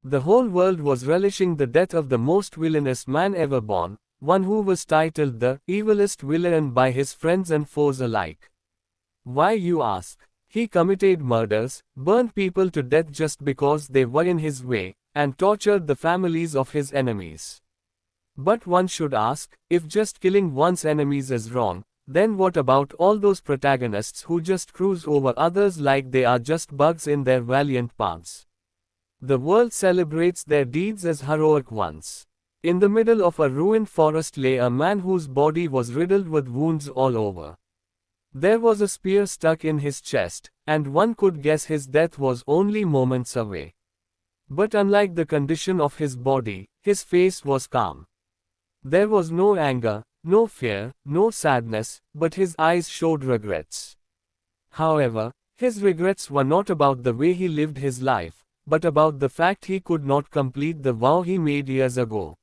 The whole world was relishing the death of the most villainous man ever born, one who was titled the evilest villain by his friends and foes alike. Why, you ask? He committed murders, burned people to death just because they were in his way, and tortured the families of his enemies. But one should ask, if just killing one's enemies is wrong, then what about all those protagonists who just cruise over others like they are just bugs in their valiant paths? The world celebrates their deeds as heroic ones. In the middle of a ruined forest lay a man whose body was riddled with wounds all over. There was a spear stuck in his chest, and one could guess his death was only moments away. But unlike the condition of his body, his face was calm. There was no anger, no fear, no sadness, but his eyes showed regrets. However, his regrets were not about the way he lived his life, but about the fact he could not complete the vow he made years ago.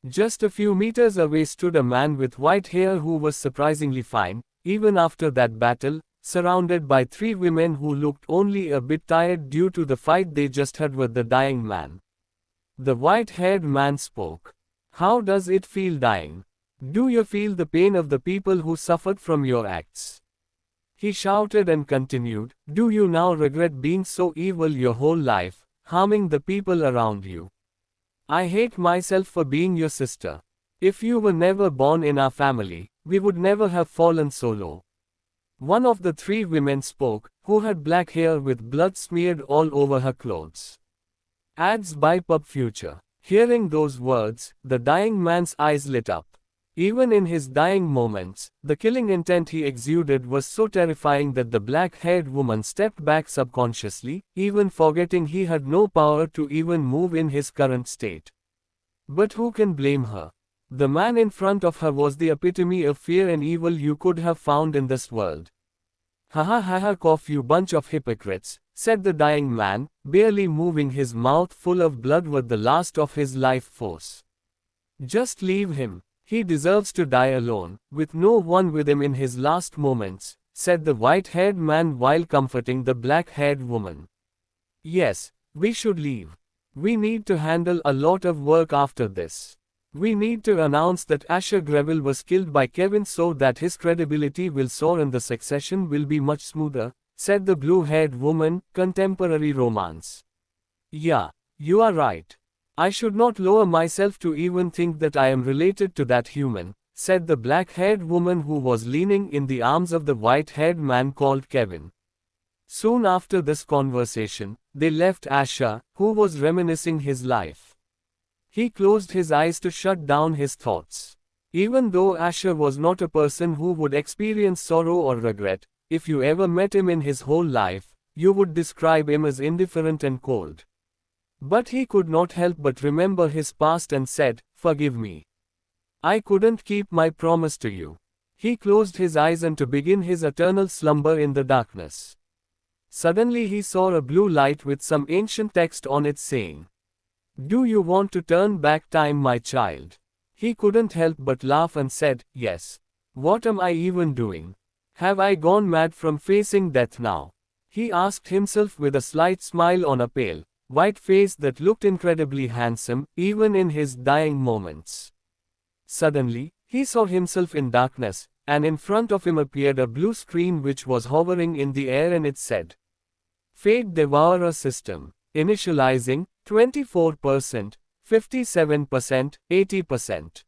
Just a few meters away stood a man with white hair who was surprisingly fine, even after that battle, surrounded by three women who looked only a bit tired due to the fight they just had with the dying man. The white-haired man spoke. How does it feel dying? Do you feel the pain of the people who suffered from your acts? He shouted and continued, do you now regret being so evil your whole life, harming the people around you? I hate myself for being your sister. If you were never born in our family, we would never have fallen so low. One of the three women spoke, who had black hair with blood smeared all over her clothes. Ads by Pub Future. Hearing those words, the dying man's eyes lit up. Even in his dying moments, the killing intent he exuded was so terrifying that the black-haired woman stepped back subconsciously, even forgetting he had no power to even move in his current state. But who can blame her? The man in front of her was the epitome of fear and evil you could have found in this world. Ha ha ha ha cough, you bunch of hypocrites, said the dying man, barely moving his mouth full of blood with the last of his life force. Just leave him. He deserves to die alone, with no one with him in his last moments, said the white-haired man while comforting the black-haired woman. Yes, we should leave. We need to handle a lot of work after this. We need to announce that Asher Greville was killed by Kevin so that his credibility will soar and the succession will be much smoother, said the blue-haired woman, contemporary romance. Yeah, you are right. I should not lower myself to even think that I am related to that human, said the black-haired woman who was leaning in the arms of the white-haired man called Kevin. Soon after this conversation, they left Asher, who was reminiscing his life. He closed his eyes to shut down his thoughts. Even though Asher was not a person who would experience sorrow or regret, if you ever met him in his whole life, you would describe him as indifferent and cold. But he could not help but remember his past and said, forgive me. I couldn't keep my promise to you. He closed his eyes and to begin his eternal slumber in the darkness. Suddenly he saw a blue light with some ancient text on it saying, do you want to turn back time, my child? He couldn't help but laugh and said, yes. What am I even doing? Have I gone mad from facing death now? He asked himself with a slight smile on a pale, white face that looked incredibly handsome, even in his dying moments. Suddenly, he saw himself in darkness, and in front of him appeared a blue screen which was hovering in the air and it said, Fate Devourer System, initializing, 24%, 57%, 80%.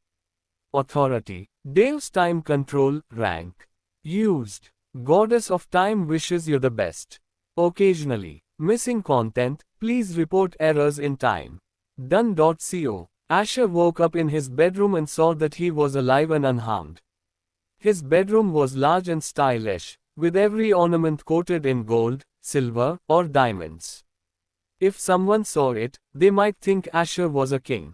Authority, Deus Time Control, rank. Used, Goddess of Time wishes you the best. Occasionally, missing content, please report errors in time. Done.co. Asher woke up in his bedroom and saw that he was alive and unharmed. His bedroom was large and stylish, with every ornament coated in gold, silver, or diamonds. If someone saw it, they might think Asher was a king.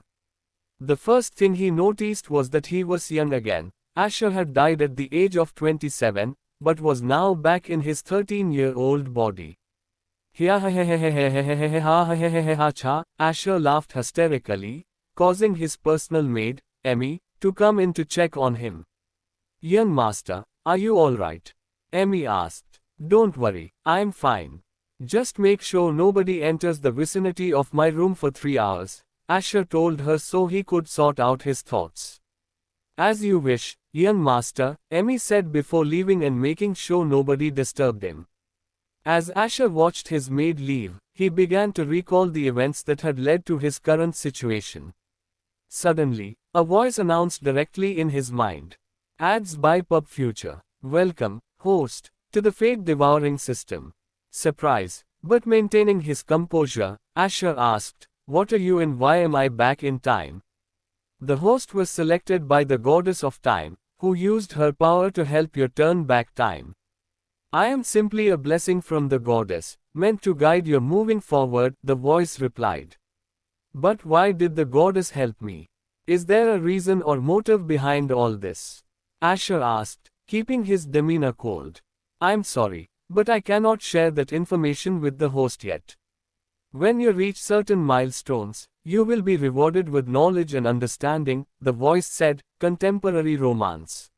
The first thing he noticed was that he was young again. Asher had died at the age of 27, but was now back in his 13-year-old body. Asher laughed hysterically, causing his personal maid, Emmy, to come in to check on him. Young master, are you alright? Emmy asked. Don't worry, I'm fine. Just make sure nobody enters the vicinity of my room for 3 hours, Asher told her so he could sort out his thoughts. As you wish, young master, Emmy said before leaving and making sure nobody disturbed him. As Asher watched his maid leave, he began to recall the events that had led to his current situation. Suddenly, a voice announced directly in his mind. Ads by Pub Future. Welcome, host, to the fate-devouring system. Surprise, but maintaining his composure, Asher asked, "What are you and why am I back in time?" The host was selected by the goddess of time, who used her power to help you turn back time. I am simply a blessing from the goddess, meant to guide you moving forward, the voice replied. But why did the goddess help me? Is there a reason or motive behind all this? Asher asked, keeping his demeanor cold. I'm sorry, but I cannot share that information with the host yet. When you reach certain milestones, you will be rewarded with knowledge and understanding, the voice said, contemporary romance.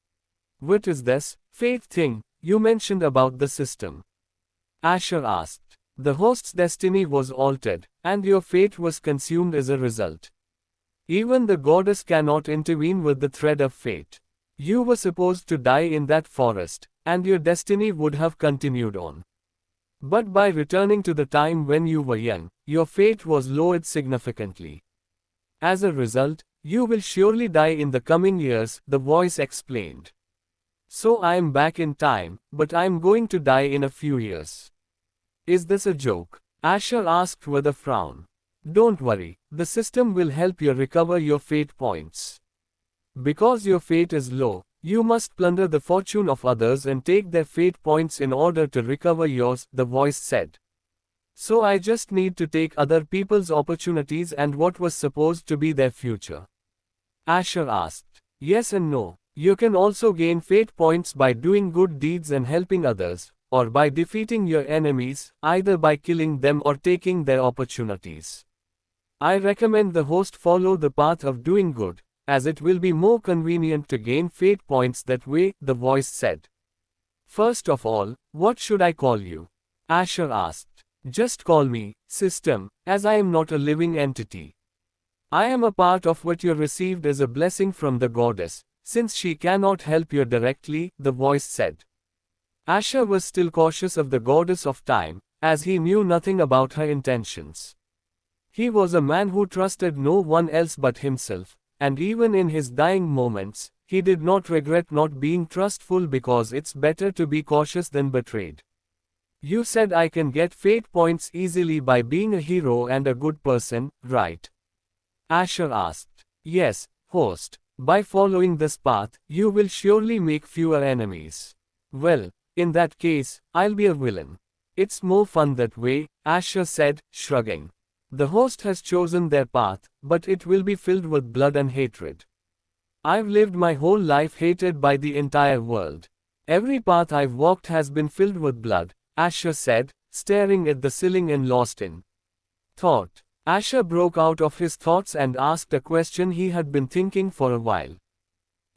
What is this fate thing you mentioned about the system? Asher asked. The host's destiny was altered, and your fate was consumed as a result. Even the goddess cannot intervene with the thread of fate. You were supposed to die in that forest, and your destiny would have continued on. But by returning to the time when you were young, your fate was lowered significantly. As a result, you will surely die in the coming years, the voice explained. So I am back in time, but I am going to die in a few years. Is this a joke? Asher asked with a frown. Don't worry, the system will help you recover your fate points. Because your fate is low, you must plunder the fortune of others and take their fate points in order to recover yours, the voice said. So I just need to take other people's opportunities and what was supposed to be their future? Asher asked. Yes and no. You can also gain fate points by doing good deeds and helping others, or by defeating your enemies, either by killing them or taking their opportunities. I recommend the host follow the path of doing good, as it will be more convenient to gain fate points that way, the voice said. First of all, what should I call you? Asher asked. Just call me, system, as I am not a living entity. I am a part of what you received as a blessing from the goddess, since she cannot help you directly, the voice said. Asher was still cautious of the goddess of time, as he knew nothing about her intentions. He was a man who trusted no one else but himself, and even in his dying moments, he did not regret not being trustful because it's better to be cautious than betrayed. You said I can get fate points easily by being a hero and a good person, right? Asher asked. Yes, host. By following this path, you will surely make fewer enemies. Well, in that case, I'll be a villain. It's more fun that way, Asher said, shrugging. The host has chosen their path, but it will be filled with blood and hatred. I've lived my whole life hated by the entire world. Every path I've walked has been filled with blood, Asher said, staring at the ceiling and lost in thought. Asher broke out of his thoughts and asked a question he had been thinking for a while.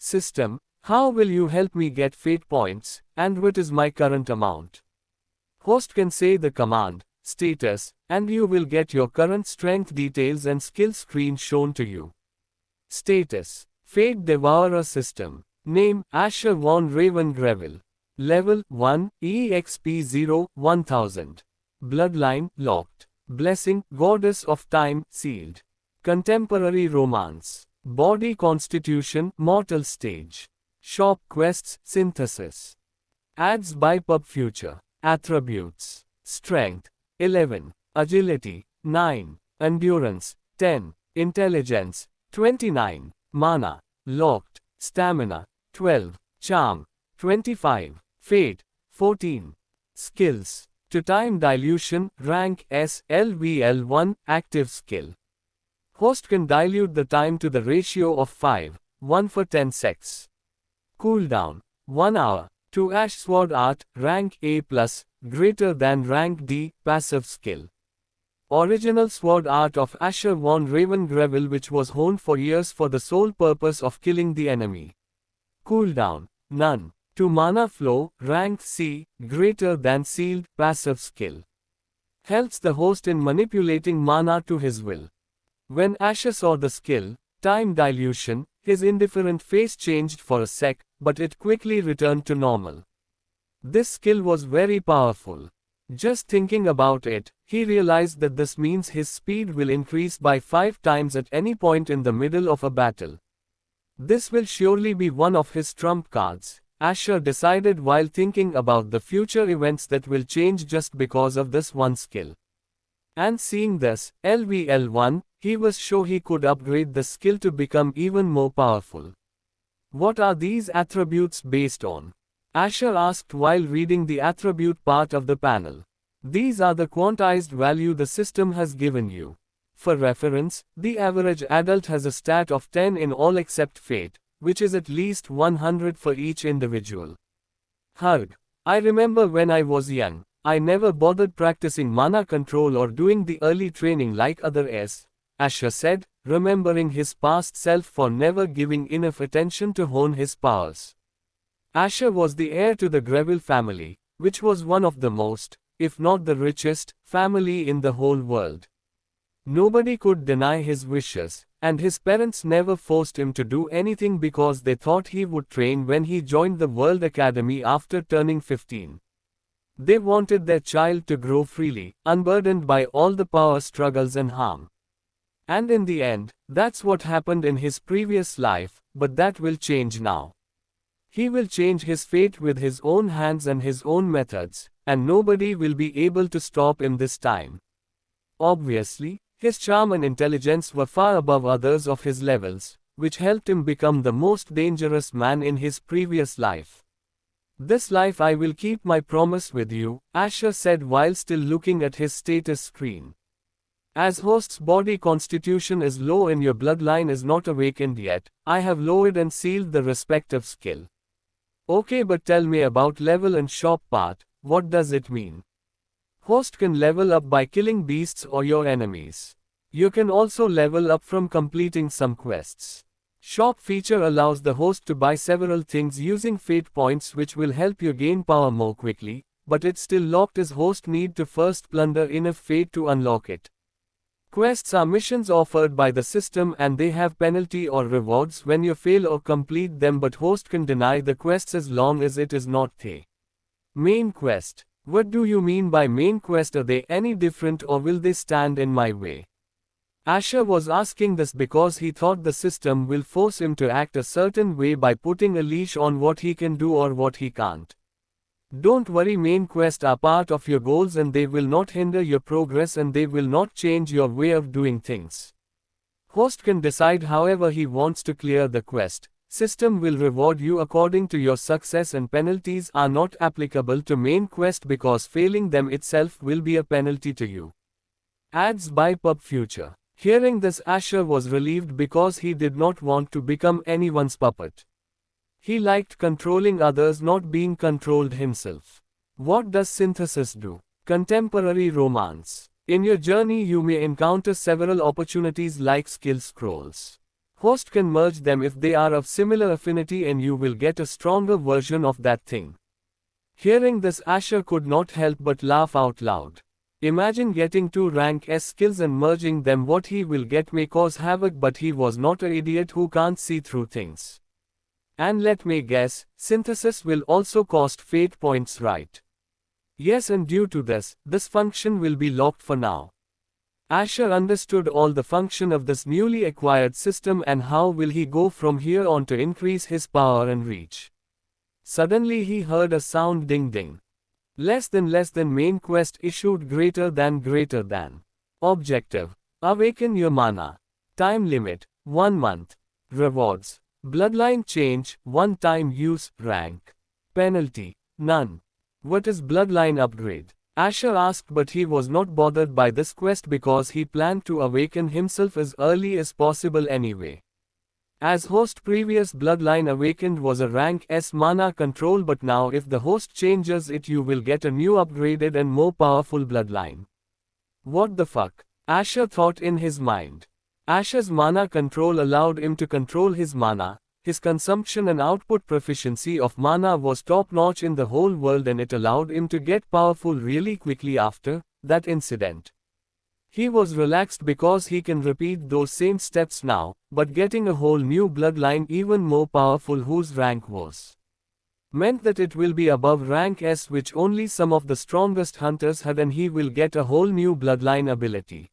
System, how will you help me get fate points, and what is my current amount? Host can say the command, status, and you will get your current strength details and skill screen shown to you. Status, Fate Devourer System. Name, Asher von Ravengrevel. Level, 1, EXP 0, 1000. Bloodline, locked. Blessing, Goddess of Time, sealed. Contemporary romance. Body constitution, mortal stage. Shop quests, synthesis. Ads by Pub Future. Attributes. Strength, 11. Agility, 9. Endurance, 10. Intelligence, 29. Mana, locked. Stamina, 12. Charm, 25. Fate, 14. Skills. To time dilution, rank S, LVL1, active skill. Host can dilute the time to the ratio of 5, 1 for 10 secs. Cooldown, 1 hour. To Ash Sword Art, rank A+, greater than rank D, passive skill. Original sword art of Asher von Ravengrevel which was honed for years for the sole purpose of killing the enemy. Cooldown, none. To Mana Flow, rank C, greater than sealed, passive skill. helps the host in manipulating mana to his will. When Asher saw the skill, time dilution, his indifferent face changed for a sec, but it quickly returned to normal. This skill was very powerful. Just thinking about it, he realized that this means his speed will increase by 5 times at any point in the middle of a battle. This will surely be one of his trump cards, Asher decided while thinking about the future events that will change just because of this one skill. And seeing this, LVL1, he was sure he could upgrade the skill to become even more powerful. What are these attributes based on? Asher asked while reading the attribute part of the panel. These are the quantized value the system has given you. For reference, the average adult has a stat of 10 in all except fate, which is at least 100 for each individual. Hug. I remember when I was young, I never bothered practicing mana control or doing the early training like others, Asher said, remembering his past self for never giving enough attention to hone his powers. Asher was the heir to the Greville family, which was one of the most, if not the richest, family in the whole world. Nobody could deny his wishes, and his parents never forced him to do anything because they thought he would train when he joined the World Academy after turning 15. They wanted their child to grow freely, unburdened by all the power struggles and harm. And in the end, that's what happened in his previous life, but that will change now. He will change his fate with his own hands and his own methods, and nobody will be able to stop him this time. Obviously, his charm and intelligence were far above others of his levels, which helped him become the most dangerous man in his previous life. This life I will keep my promise with you, Asher said while still looking at his status screen. As host's body constitution is low and your bloodline is not awakened yet, I have lowered and sealed the respective skill. Okay, but tell me about level and shop part, what does it mean? Host can level up by killing beasts or your enemies. You can also level up from completing some quests. Shop feature allows the host to buy several things using fate points which will help you gain power more quickly, but it's still locked as host need to first plunder enough fate to unlock it. Quests are missions offered by the system and they have penalty or rewards when you fail or complete them, but host can deny the quests as long as it is not the main quest. What do you mean by main quest? Are they any different or will they stand in my way? Asher was asking this because he thought the system will force him to act a certain way by putting a leash on what he can do or what he can't. Don't worry, main quests are part of your goals and they will not hinder your progress and they will not change your way of doing things. Host can decide however he wants to clear the quest. System will reward you according to your success and penalties are not applicable to main quest because failing them itself will be a penalty to you. Ads by Pub Future. Hearing this, Asher was relieved because he did not want to become anyone's puppet. He liked controlling others, not being controlled himself. What does synthesis do? Contemporary romance. In your journey you may encounter several opportunities like skill scrolls. Host can merge them if they are of similar affinity and you will get a stronger version of that thing. Hearing this, Asher could not help but laugh out loud. Imagine getting 2 rank S skills and merging them. What he will get may cause havoc, but he was not an idiot who can't see through things. And let me guess, synthesis will also cost fate points, right? Yes, and due to this function will be locked for now. Asher understood all the function of this newly acquired system and how will he go from here on to increase his power and reach. Suddenly he heard a sound, ding ding. Less than main quest issued, greater than. Objective. Awaken your mana. Time limit, 1 month. Rewards. Bloodline change, 1-time use, rank. Penalty, none. What is bloodline upgrade? Asher asked, but he was not bothered by this quest because he planned to awaken himself as early as possible anyway. As host, previous bloodline awakened was a rank S mana control, but now if the host changes it you will get a new upgraded and more powerful bloodline. What the fuck? Asher thought in his mind. Asher's mana control allowed him to control his mana. His consumption and output proficiency of mana was top notch in the whole world and it allowed him to get powerful really quickly after that incident. He was relaxed because he can repeat those same steps now, but getting a whole new bloodline even more powerful whose rank was meant that it will be above rank S which only some of the strongest hunters had and he will get a whole new bloodline ability.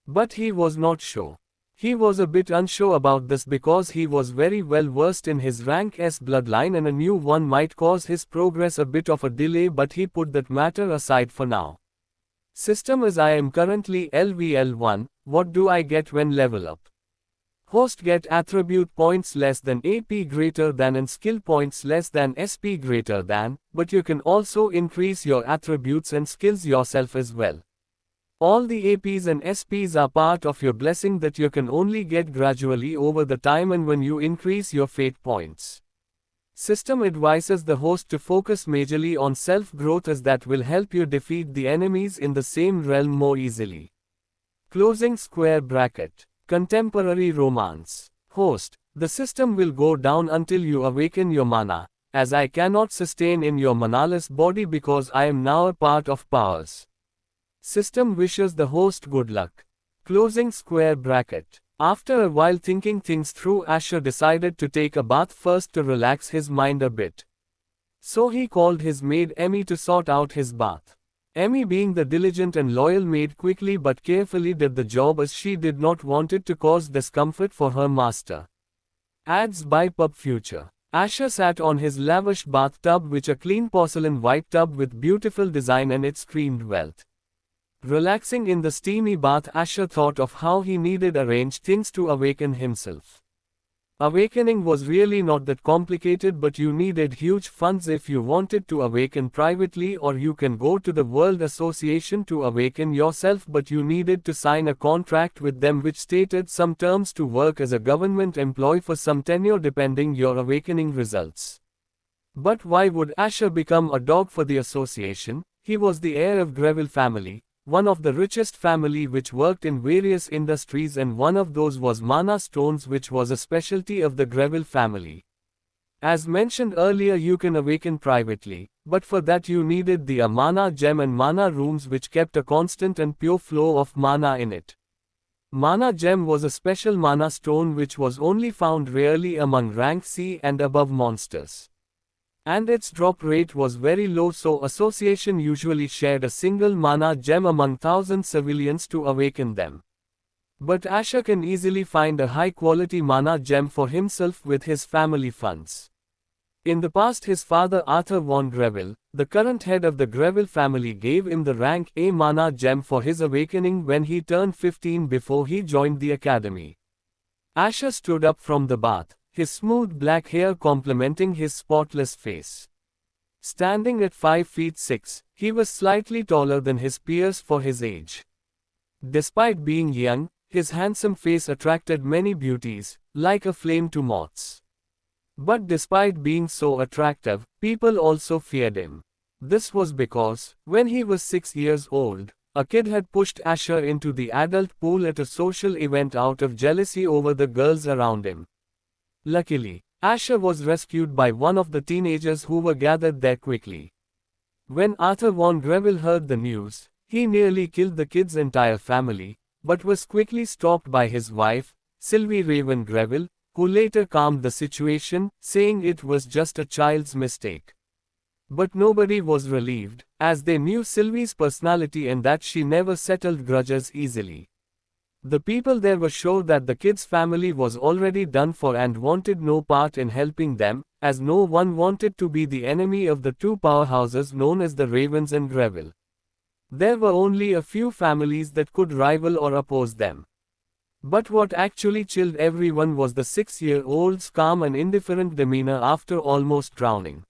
But he was not sure. He was a bit unsure about this because he was very well versed in his rank S bloodline and a new one might cause his progress a bit of a delay, but he put that matter aside for now. System: as I am currently LVL1, what do I get when level up? Host: get attribute points less than AP greater than and skill points less than SP greater than, but you can also increase your attributes and skills yourself as well. All the APs and SPs are part of your blessing that you can only get gradually over the time and when you increase your fate points. System advises the host to focus majorly on self-growth as that will help you defeat the enemies in the same realm more easily. Closing square bracket. Contemporary romance. Host: the system will go down until you awaken your mana, as I cannot sustain in your manaless body because I am now a part of powers. System wishes the host good luck. Closing square bracket. After a while thinking things through, Asher decided to take a bath first to relax his mind a bit. So he called his maid Emmy to sort out his bath. Emmy, being the diligent and loyal maid, quickly but carefully did the job as she did not want it to cause discomfort for her master. Ads by Pub Future. Asher sat on his lavish bathtub, which a clean porcelain white tub with beautiful design, and it screamed wealth. Relaxing in the steamy bath, Asher thought of how he needed arrange things to awaken himself. Awakening was really not that complicated, but you needed huge funds if you wanted to awaken privately, or you can go to the World Association to awaken yourself, but you needed to sign a contract with them which stated some terms to work as a government employee for some tenure depending your awakening results. But why would Asher become a dog for the association? He was the heir of Greville family, one of the richest family which worked in various industries, and one of those was mana stones, which was a specialty of the Greville family. As mentioned earlier, you can awaken privately, but for that you needed the mana gem and mana rooms which kept a constant and pure flow of mana in it. Mana gem was a special mana stone which was only found rarely among rank C and above monsters. And its drop rate was very low, so association usually shared a single mana gem among 1,000 civilians to awaken them. But Asher can easily find a high quality mana gem for himself with his family funds. In the past, his father Arthur von Greville, the current head of the Greville family, gave him the rank A mana gem for his awakening when he turned 15 before he joined the academy. Asher stood up from the bath, his smooth black hair complementing his spotless face. Standing at 5 feet 6, he was slightly taller than his peers for his age. Despite being young, his handsome face attracted many beauties, like a flame to moths. But despite being so attractive, people also feared him. This was because, when he was 6 years old, a kid had pushed Asher into the adult pool at a social event out of jealousy over the girls around him. Luckily, Asher was rescued by one of the teenagers who were gathered there quickly. When Arthur von Greville heard the news, he nearly killed the kid's entire family, but was quickly stopped by his wife, Sylvie Raven Greville, who later calmed the situation, saying it was just a child's mistake. But nobody was relieved, as they knew Sylvie's personality and that she never settled grudges easily. The people there were sure that the kid's family was already done for and wanted no part in helping them, as no one wanted to be the enemy of the two powerhouses known as the Ravens and Greville. There were only a few families that could rival or oppose them. But what actually chilled everyone was the 6-year-old's calm and indifferent demeanor after almost drowning.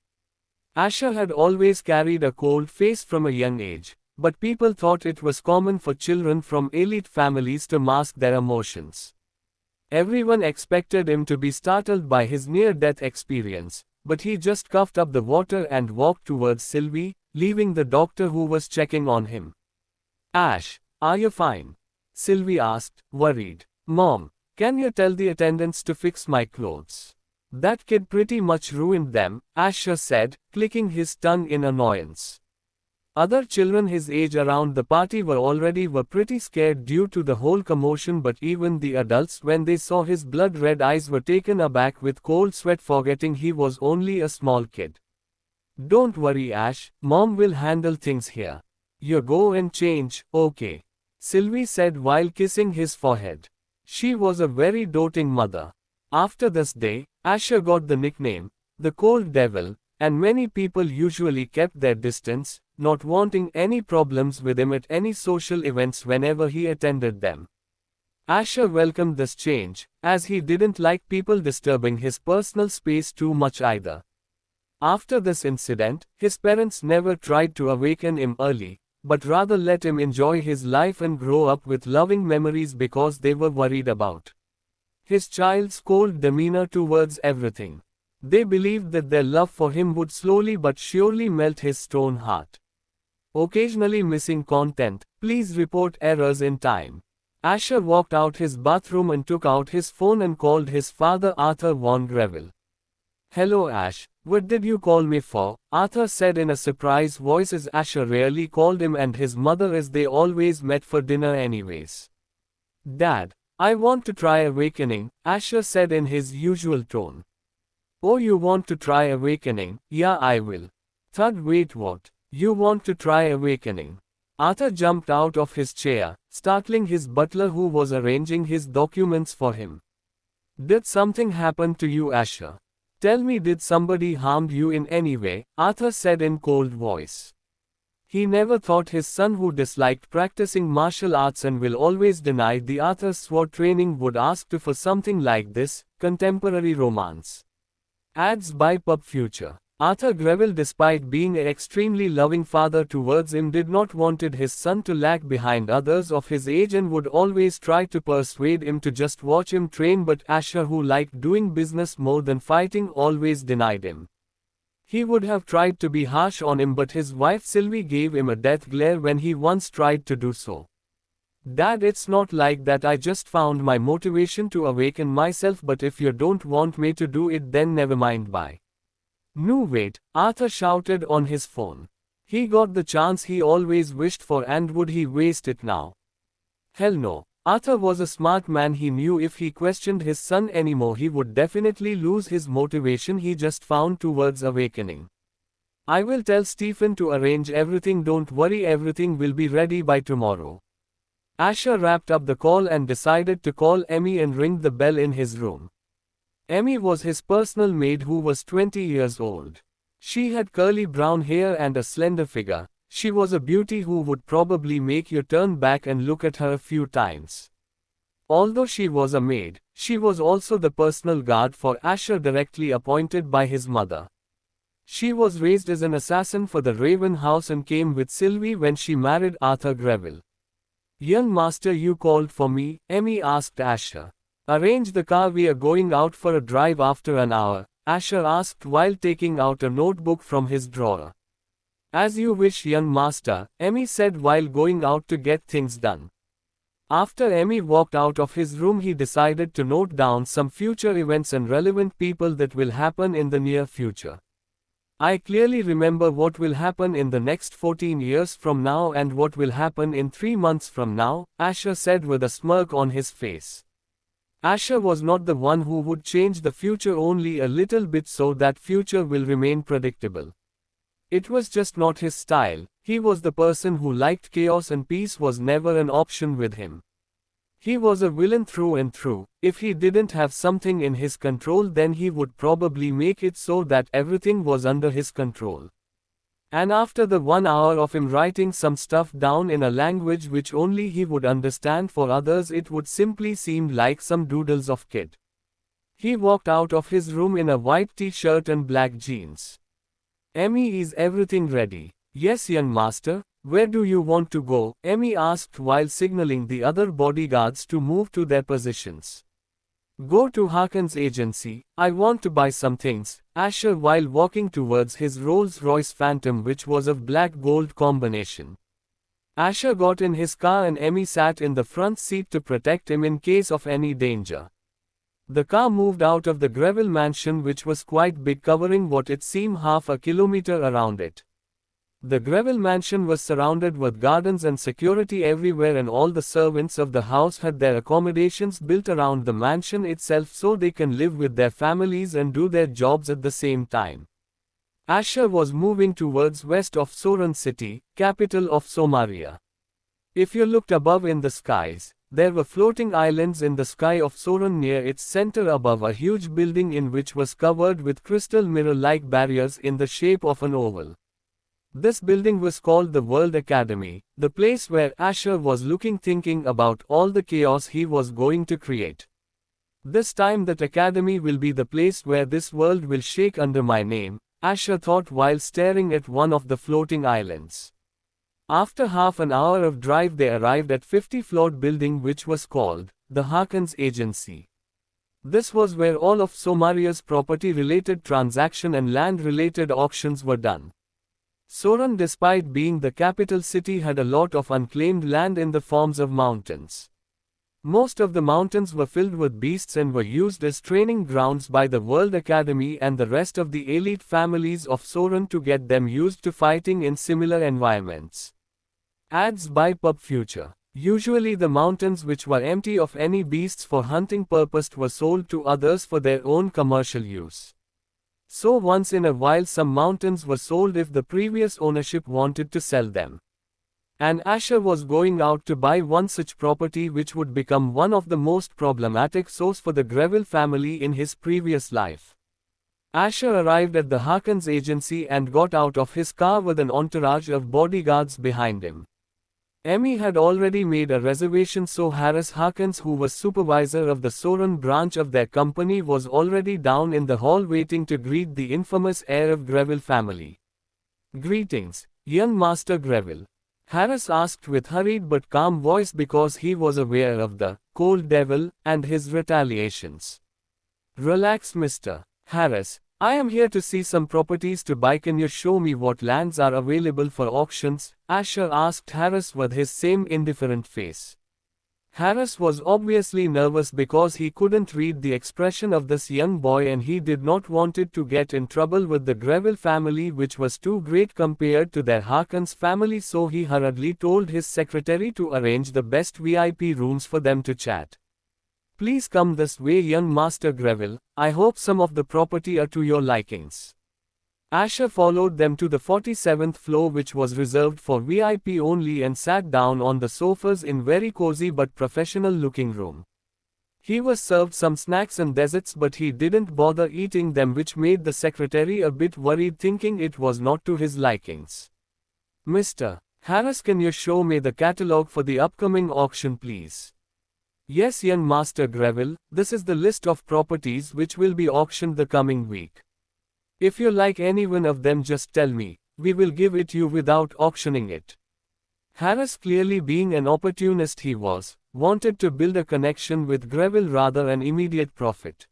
Asher had always carried a cold face from a young age, but people thought it was common for children from elite families to mask their emotions. Everyone expected him to be startled by his near-death experience, but he just coughed up the water and walked towards Sylvie, leaving the doctor who was checking on him. "Ash, are you fine?" Sylvie asked, worried. "Mom, can you tell the attendants to fix my clothes? That kid pretty much ruined them," Asher said, clicking his tongue in annoyance. Other children his age around the party were pretty scared due to the whole commotion, but even the adults, when they saw his blood-red eyes, were taken aback with cold sweat, forgetting he was only a small kid. Don't worry, Ash, Mom will handle things here. You go and change, okay? Sylvie said while kissing his forehead. She was a very doting mother. After this day, Asher got the nickname, the Cold Devil, and many people usually kept their distance, not wanting any problems with him at any social events whenever he attended them. Asher welcomed this change, as he didn't like people disturbing his personal space too much either. After this incident, his parents never tried to awaken him early, but rather let him enjoy his life and grow up with loving memories because they were worried about his child's cold demeanor towards everything. They believed that their love for him would slowly but surely melt his stone heart. Occasionally missing content, please report errors in time. Asher walked out his bathroom and took out his phone and called his father, Arthur von Greville. Hello Ash, what did you call me for? Arthur said in a surprised voice as Asher rarely called him and his mother, as they always met for dinner anyways. Dad, I want to try Awakening, Asher said in his usual tone. Oh, you want to try Awakening? Yeah, I will. Thud, wait, what? You want to try Awakening? Arthur jumped out of his chair, startling his butler who was arranging his documents for him. Did something happen to you, Asher? Tell me, did somebody harm you in any way? Arthur said in cold voice. He never thought his son, who disliked practicing martial arts and will always deny the Arthur sword training, would ask for something like this. Contemporary romance. Ads by Pub Future. Arthur Greville, despite being an extremely loving father towards him, did not wanted his son to lag behind others of his age and would always try to persuade him to just watch him train, but Asher, who liked doing business more than fighting, always denied him. He would have tried to be harsh on him, but his wife Sylvie gave him a death glare when he once tried to do so. Dad, it's not like that. I just found my motivation to awaken myself, but if you don't want me to do it, then never mind. Bye. No, wait, Arthur shouted on his phone. He got the chance he always wished for, and would he waste it now? Hell no. Arthur was a smart man. He knew if he questioned his son anymore, he would definitely lose his motivation he just found towards Awakening. I will tell Stephen to arrange everything. Don't worry, everything will be ready by tomorrow. Asher wrapped up the call and decided to call Emmy and ring the bell in his room. Emmy was his personal maid, who was 20 years old. She had curly brown hair and a slender figure. She was a beauty who would probably make you turn back and look at her a few times. Although she was a maid, she was also the personal guard for Asher, directly appointed by his mother. She was raised as an assassin for the Raven House and came with Sylvie when she married Arthur Greville. Young master, you called for me? Emmy asked Asher. Arrange the car, we are going out for a drive after an hour, Asher asked while taking out a notebook from his drawer. As you wish, young master, Emmy said while going out to get things done. After Emmy walked out of his room, he decided to note down some future events and relevant people that will happen in the near future. I clearly remember what will happen in the next 14 years from now and what will happen in 3 months from now, Asher said with a smirk on his face. Asher was not the one who would change the future, only a little bit so that future will remain predictable. It was just not his style. He was the person who liked chaos, and peace was never an option with him. He was a villain through and through. If he didn't have something in his control, then he would probably make it so that everything was under his control. And after the 1 hour of him writing some stuff down in a language which only he would understand, for others it would simply seem like some doodles of kid. He walked out of his room in a white t-shirt and black jeans. Emmy, is everything ready? Yes, young master. Where do you want to go? Emmy asked while signaling the other bodyguards to move to their positions. Go to Harkin's agency. I want to buy some things, Asher, while walking towards his Rolls-Royce Phantom, which was of black-gold combination. Asher got in his car and Emmy sat in the front seat to protect him in case of any danger. The car moved out of the Greville mansion, which was quite big, covering what it seemed half a kilometer around it. The Greville mansion was surrounded with gardens and security everywhere, and all the servants of the house had their accommodations built around the mansion itself so they can live with their families and do their jobs at the same time. Asher was moving towards west of Soran city, capital of Somalia. If you looked above in the skies, there were floating islands in the sky of Soran near its center above a huge building in which was covered with crystal mirror-like barriers in the shape of an oval. This building was called the World Academy, the place where Asher was looking, thinking about all the chaos he was going to create. This time that academy will be the place where this world will shake under my name, Asher thought while staring at one of the floating islands. After half an hour of drive they arrived at 50-floored building which was called the Harkins Agency. This was where all of Somalia's property-related transaction and land-related auctions were done. Soran, despite being the capital city, had a lot of unclaimed land in the forms of mountains. Most of the mountains were filled with beasts and were used as training grounds by the World Academy and the rest of the elite families of Soran to get them used to fighting in similar environments. Ads by Pub Future. Usually the mountains which were empty of any beasts for hunting purpose were sold to others for their own commercial use. So once in a while some mountains were sold if the previous ownership wanted to sell them. And Asher was going out to buy one such property which would become one of the most problematic source for the Greville family in his previous life. Asher arrived at the Harkins Agency and got out of his car with an entourage of bodyguards behind him. Emmy had already made a reservation, so Harris Harkins, who was supervisor of the Soran branch of their company, was already down in the hall waiting to greet the infamous heir of Greville family. "Greetings, young Master Greville," Harris asked with hurried but calm voice because he was aware of the cold devil and his retaliations. "Relax, Mr. Harris. I am here to see some properties to buy. Can you show me what lands are available for auctions?" Asher asked Harris with his same indifferent face. Harris was obviously nervous because he couldn't read the expression of this young boy and he did not wanted to get in trouble with the Greville family, which was too great compared to their Harkins family, so he hurriedly told his secretary to arrange the best VIP rooms for them to chat. "Please come this way, young Master Greville. I hope some of the property are to your likings." Asher followed them to the 47th floor, which was reserved for VIP only, and sat down on the sofas in very cozy but professional-looking room. He was served some snacks and desserts, but he didn't bother eating them, which made the secretary a bit worried, thinking it was not to his likings. "Mr. Harris, can you show me the catalogue for the upcoming auction, please?" "Yes, young Master Greville, this is the list of properties which will be auctioned the coming week. If you like any one of them, just tell me. We will give it you without auctioning it." Harris, clearly being an opportunist he was, wanted to build a connection with Greville rather than immediate profit.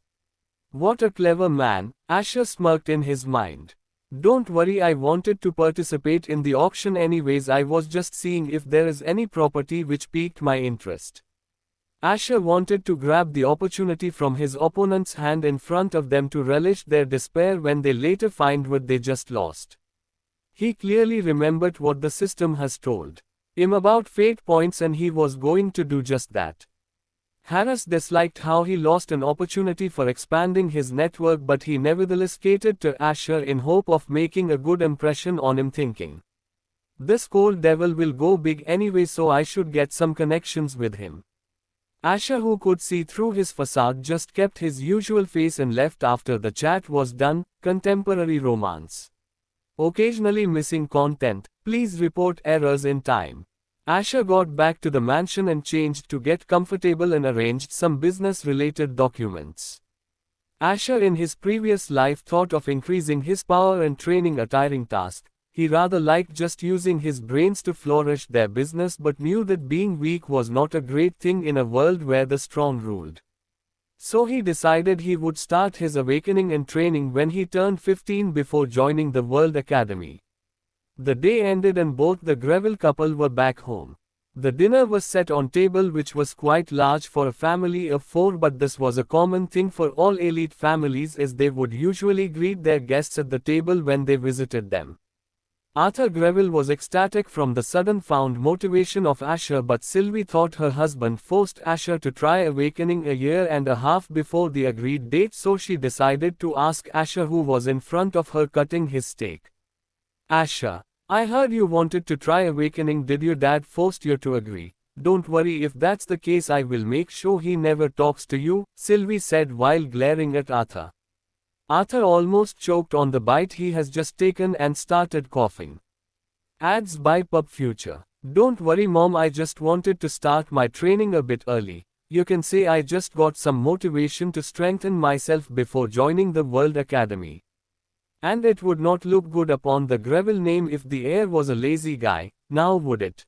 What a clever man, Asher smirked in his mind. "Don't worry, I wanted to participate in the auction anyways. I was just seeing if there is any property which piqued my interest." Asher wanted to grab the opportunity from his opponent's hand in front of them to relish their despair when they later find what they just lost. He clearly remembered what the system has told him about fate points, and he was going to do just that. Harris disliked how he lost an opportunity for expanding his network, but he nevertheless catered to Asher in hope of making a good impression on him, thinking, "This cold devil will go big anyway, so I should get some connections with him." Asher, who could see through his facade, just kept his usual face and left after the chat was done. Contemporary romance. Occasionally missing content. Please report errors in time. Asher got back to the mansion and changed to get comfortable and arranged some business-related documents. Asher in his previous life thought of increasing his power and training a tiring task. He rather liked just using his brains to flourish their business, but knew that being weak was not a great thing in a world where the strong ruled. So he decided he would start his awakening and training when he turned 15 before joining the World Academy. The day ended and both the Greville couple were back home. The dinner was set on table, which was quite large for a family of 4, but this was a common thing for all elite families, as they would usually greet their guests at the table when they visited them. Arthur Greville was ecstatic from the sudden found motivation of Asher, but Sylvie thought her husband forced Asher to try awakening a year and a half before the agreed date, so she decided to ask Asher, who was in front of her cutting his steak. Asher, I heard you wanted to try awakening. Did your dad force you to agree? Don't worry, if that's the case I will make sure he never talks to you, Sylvie said while glaring at Arthur. Arthur almost choked on the bite he has just taken and started coughing. Ads by Pub Future. Don't worry mom, I just wanted to start my training a bit early. You can say I just got some motivation to strengthen myself before joining the World Academy. And it would not look good upon the Greville name if the heir was a lazy guy, now would it?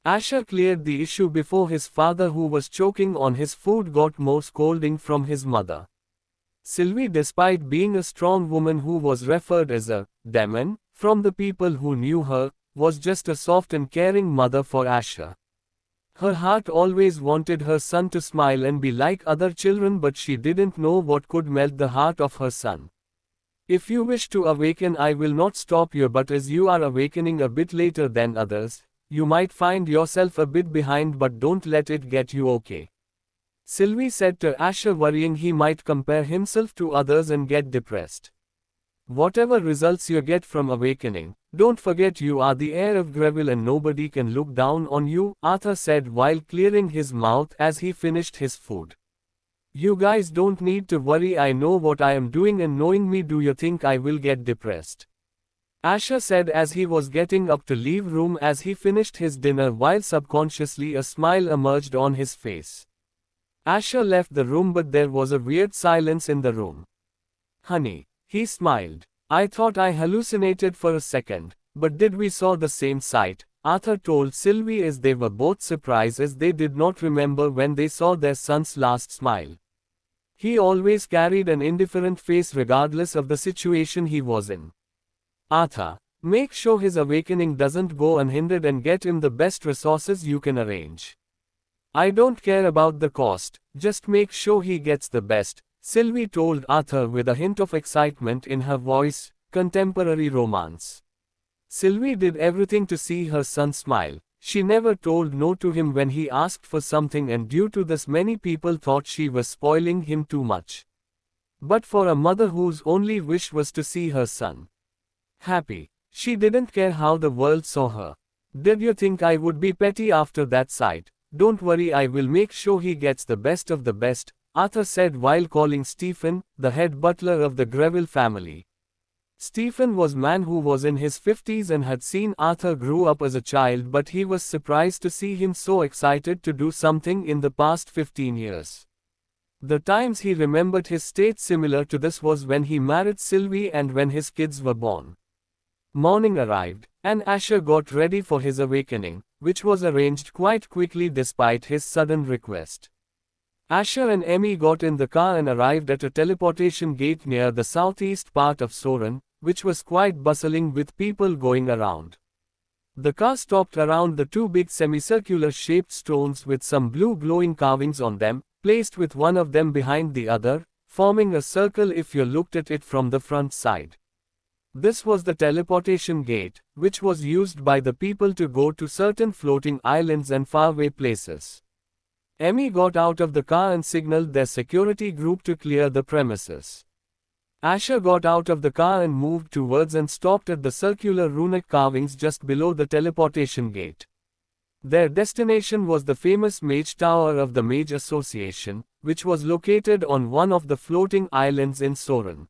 Asher cleared the issue before his father, who was choking on his food, got more scolding from his mother. Sylvie, despite being a strong woman who was referred as a demon from the people who knew her, was just a soft and caring mother for Asher. Her heart always wanted her son to smile and be like other children, but she didn't know what could melt the heart of her son. If you wish to awaken, I will not stop you, but as you are awakening a bit later than others, you might find yourself a bit behind, but don't let it get you, okay? Sylvie said to Asher, worrying he might compare himself to others and get depressed. Whatever results you get from awakening, don't forget you are the heir of Greville and nobody can look down on you, Arthur said while clearing his mouth as he finished his food. You guys don't need to worry, I know what I am doing, and knowing me, do you think I will get depressed? Asher said as he was getting up to leave room as he finished his dinner, while subconsciously a smile emerged on his face. Asher left the room, but there was a weird silence in the room. Honey, he smiled. I thought I hallucinated for a second, but did we saw the same sight? Arthur told Sylvie as they were both surprised, as they did not remember when they saw their son's last smile. He always carried an indifferent face regardless of the situation he was in. Arthur, make sure his awakening doesn't go unhindered and get him the best resources you can arrange. I don't care about the cost, just make sure he gets the best, Sylvie told Arthur with a hint of excitement in her voice. Contemporary romance. Sylvie did everything to see her son smile. She never told no to him when he asked for something, and due to this many people thought she was spoiling him too much. But for a mother whose only wish was to see her son happy, she didn't care how the world saw her. Did you think I would be petty after that sight? Don't worry, I will make sure he gets the best of the best, Arthur said while calling Stephen, the head butler of the Greville family. Stephen was a man who was in his 50s and had seen Arthur grow up as a child, but he was surprised to see him so excited to do something in the past 15 years. The times he remembered his state similar to this was when he married Sylvie and when his kids were born. Morning arrived, and Asher got ready for his awakening, which was arranged quite quickly despite his sudden request. Asher and Emmy got in the car and arrived at a teleportation gate near the southeast part of Soren, which was quite bustling with people going around. The car stopped around the two big semicircular shaped stones with some blue glowing carvings on them, placed with one of them behind the other, forming a circle if you looked at it from the front side. This was the teleportation gate, which was used by the people to go to certain floating islands and faraway places. Emmy got out of the car and signaled their security group to clear the premises. Asher got out of the car and moved towards and stopped at the circular runic carvings just below the teleportation gate. Their destination was the famous Mage Tower of the Mage Association, which was located on one of the floating islands in Soren.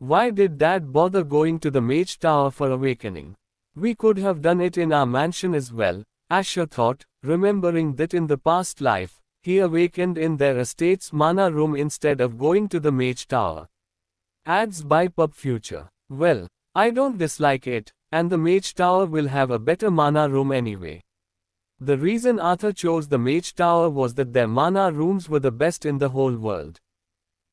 Why did Dad bother going to the Mage Tower for awakening? We could have done it in our mansion as well, Asher thought, remembering that in the past life, he awakened in their estate's mana room instead of going to the Mage Tower. Ads by Pub Future. Well, I don't dislike it, and the Mage Tower will have a better mana room anyway. The reason Arthur chose the Mage Tower was that their mana rooms were the best in the whole world.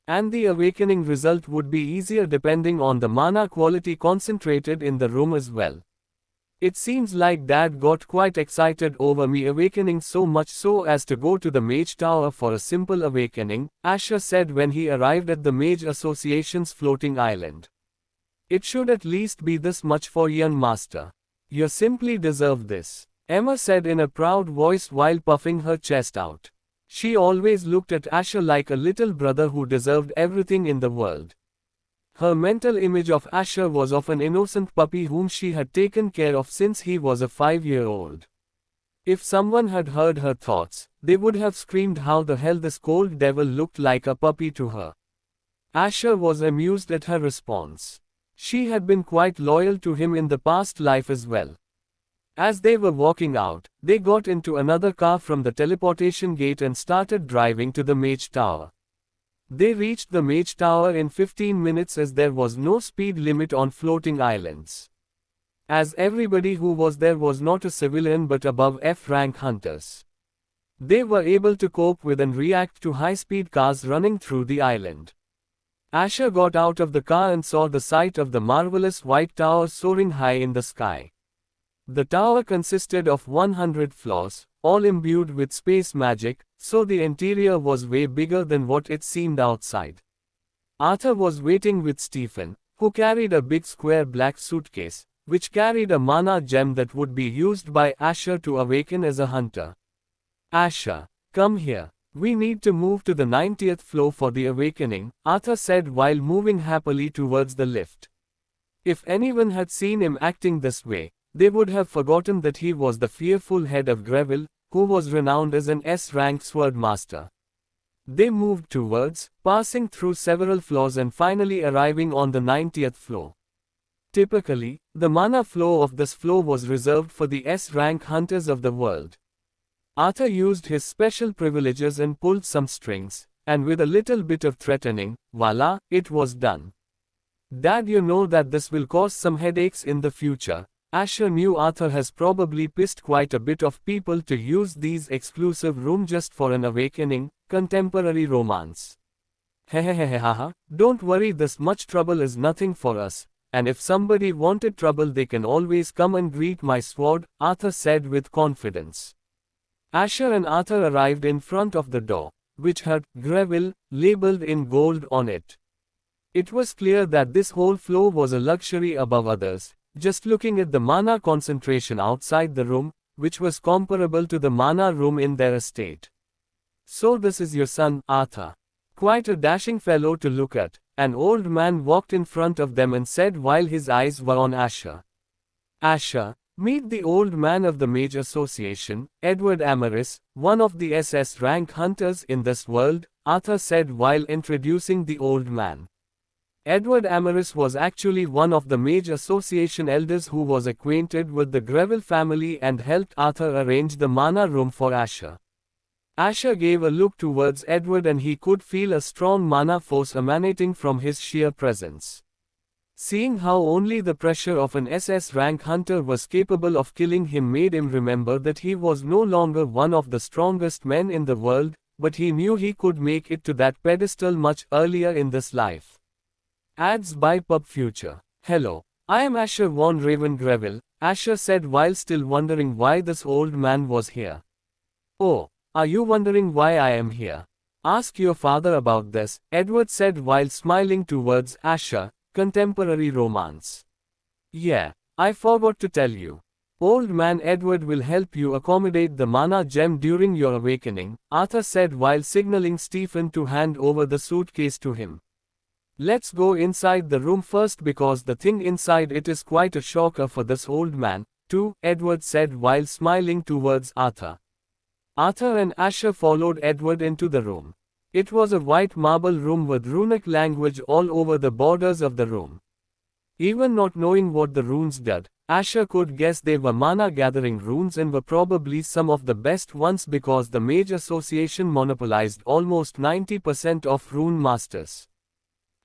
And the awakening result would be easier depending on the mana quality concentrated in the room as well. It seems like Dad got quite excited over me awakening so much so as to go to the Mage Tower for a simple awakening, Asher said when he arrived at the Mage Association's floating island. It should at least be this much for young master. You simply deserve this, Emma said in a proud voice while puffing her chest out. She always looked at Asher like a little brother who deserved everything in the world. Her mental image of Asher was of an innocent puppy whom she had taken care of since he was a 5-year-old. If someone had heard her thoughts, they would have screamed how the hell this cold devil looked like a puppy to her. Asher was amused at her response. She had been quite loyal to him in the past life as well. As they were walking out, they got into another car from the teleportation gate and started driving to the Mage Tower. They reached the Mage Tower in 15 minutes as there was no speed limit on floating islands. As everybody who was there was not a civilian but above F-rank hunters. They were able to cope with and react to high-speed cars running through the island. Asher got out of the car and saw the sight of the marvelous white tower soaring high in the sky. The tower consisted of 100 floors, all imbued with space magic, so the interior was way bigger than what it seemed outside. Arthur was waiting with Stephen, who carried a big square black suitcase, which carried a mana gem that would be used by Asher to awaken as a hunter. Asher, come here. We need to move to the 90th floor for the awakening, Arthur said while moving happily towards the lift. If anyone had seen him acting this way, they would have forgotten that he was the fearful head of Greville, who was renowned as an S-rank sword master. They moved towards, passing through several floors and finally arriving on the 90th floor. Typically, the mana flow of this floor was reserved for the S-rank hunters of the world. Arthur used his special privileges and pulled some strings, and with a little bit of threatening, voila, it was done. Dad, you know that this will cause some headaches in the future. Asher knew Arthur has probably pissed quite a bit of people to use these exclusive rooms just for an awakening, contemporary romance. Hehehehehaha, don't worry, this much trouble is nothing for us, and if somebody wanted trouble they can always come and greet my sword, Arthur said with confidence. Asher and Arthur arrived in front of the door, which had Greville labeled in gold on it. It was clear that this whole floor was a luxury above others, just looking at the mana concentration outside the room, which was comparable to the mana room in their estate. So this is your son, Arthur. Quite a dashing fellow to look at, an old man walked in front of them and said while his eyes were on Asher. Asher, meet the old man of the Mage Association, Edward Amaris, one of the SS rank hunters in this world, Arthur said while introducing the old man. Edward Amaris was actually one of the Mage Association elders who was acquainted with the Greville family and helped Arthur arrange the mana room for Asher. Asher gave a look towards Edward and he could feel a strong mana force emanating from his sheer presence. Seeing how only the pressure of an SS rank hunter was capable of killing him made him remember that he was no longer one of the strongest men in the world, but he knew he could make it to that pedestal much earlier in this life. Ads by Pub Future. Hello, I am Asher von Raven Greville, Asher said while still wondering why this old man was here. Oh, are you wondering why I am here? Ask your father about this, Edward said while smiling towards Asher, contemporary romance. Yeah, I forgot to tell you. Old man Edward will help you accommodate the mana gem during your awakening, Arthur said while signaling Stephen to hand over the suitcase to him. Let's go inside the room first because the thing inside it is quite a shocker for this old man, too, Edward said while smiling towards Arthur. Arthur and Asher followed Edward into the room. It was a white marble room with runic language all over the borders of the room. Even not knowing what the runes did, Asher could guess they were mana-gathering runes and were probably some of the best ones because the Mage Association monopolized almost 90% of rune masters.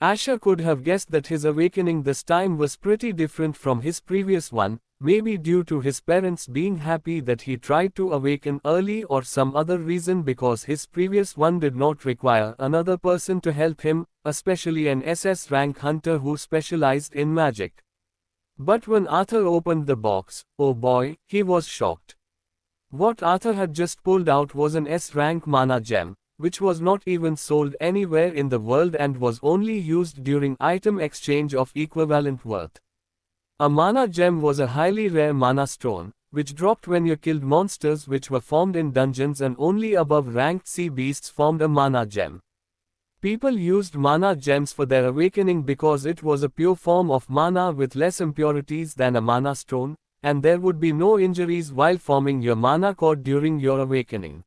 Asher could have guessed that his awakening this time was pretty different from his previous one, maybe due to his parents being happy that he tried to awaken early or some other reason because his previous one did not require another person to help him, especially an SS rank hunter who specialized in magic. But when Arthur opened the box, oh boy, he was shocked. What Arthur had just pulled out was an S rank mana gem, which was not even sold anywhere in the world and was only used during item exchange of equivalent worth. A mana gem was a highly rare mana stone, which dropped when you killed monsters which were formed in dungeons, and only above ranked sea beasts formed a mana gem. People used mana gems for their awakening because it was a pure form of mana with less impurities than a mana stone, and there would be no injuries while forming your mana core during your awakening.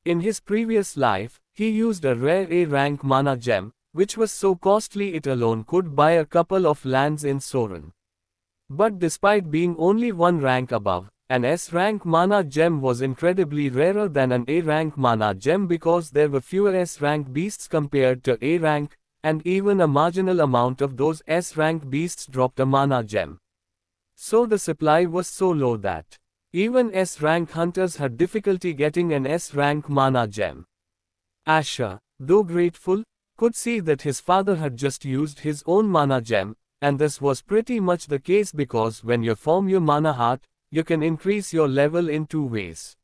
In his previous life, he used a rare A-rank mana gem, which was so costly it alone could buy a couple of lands in Soren. But despite being only one rank above, an S-rank mana gem was incredibly rarer than an A-rank mana gem because there were fewer S-rank beasts compared to A-rank, and even a marginal amount of those S-rank beasts dropped a mana gem. So the supply was so low that even S-rank hunters had difficulty getting an S-rank mana gem. Asher, though grateful, could see that his father had just used his own mana gem, and this was pretty much the case because when you form your mana heart, you can increase your level in two ways.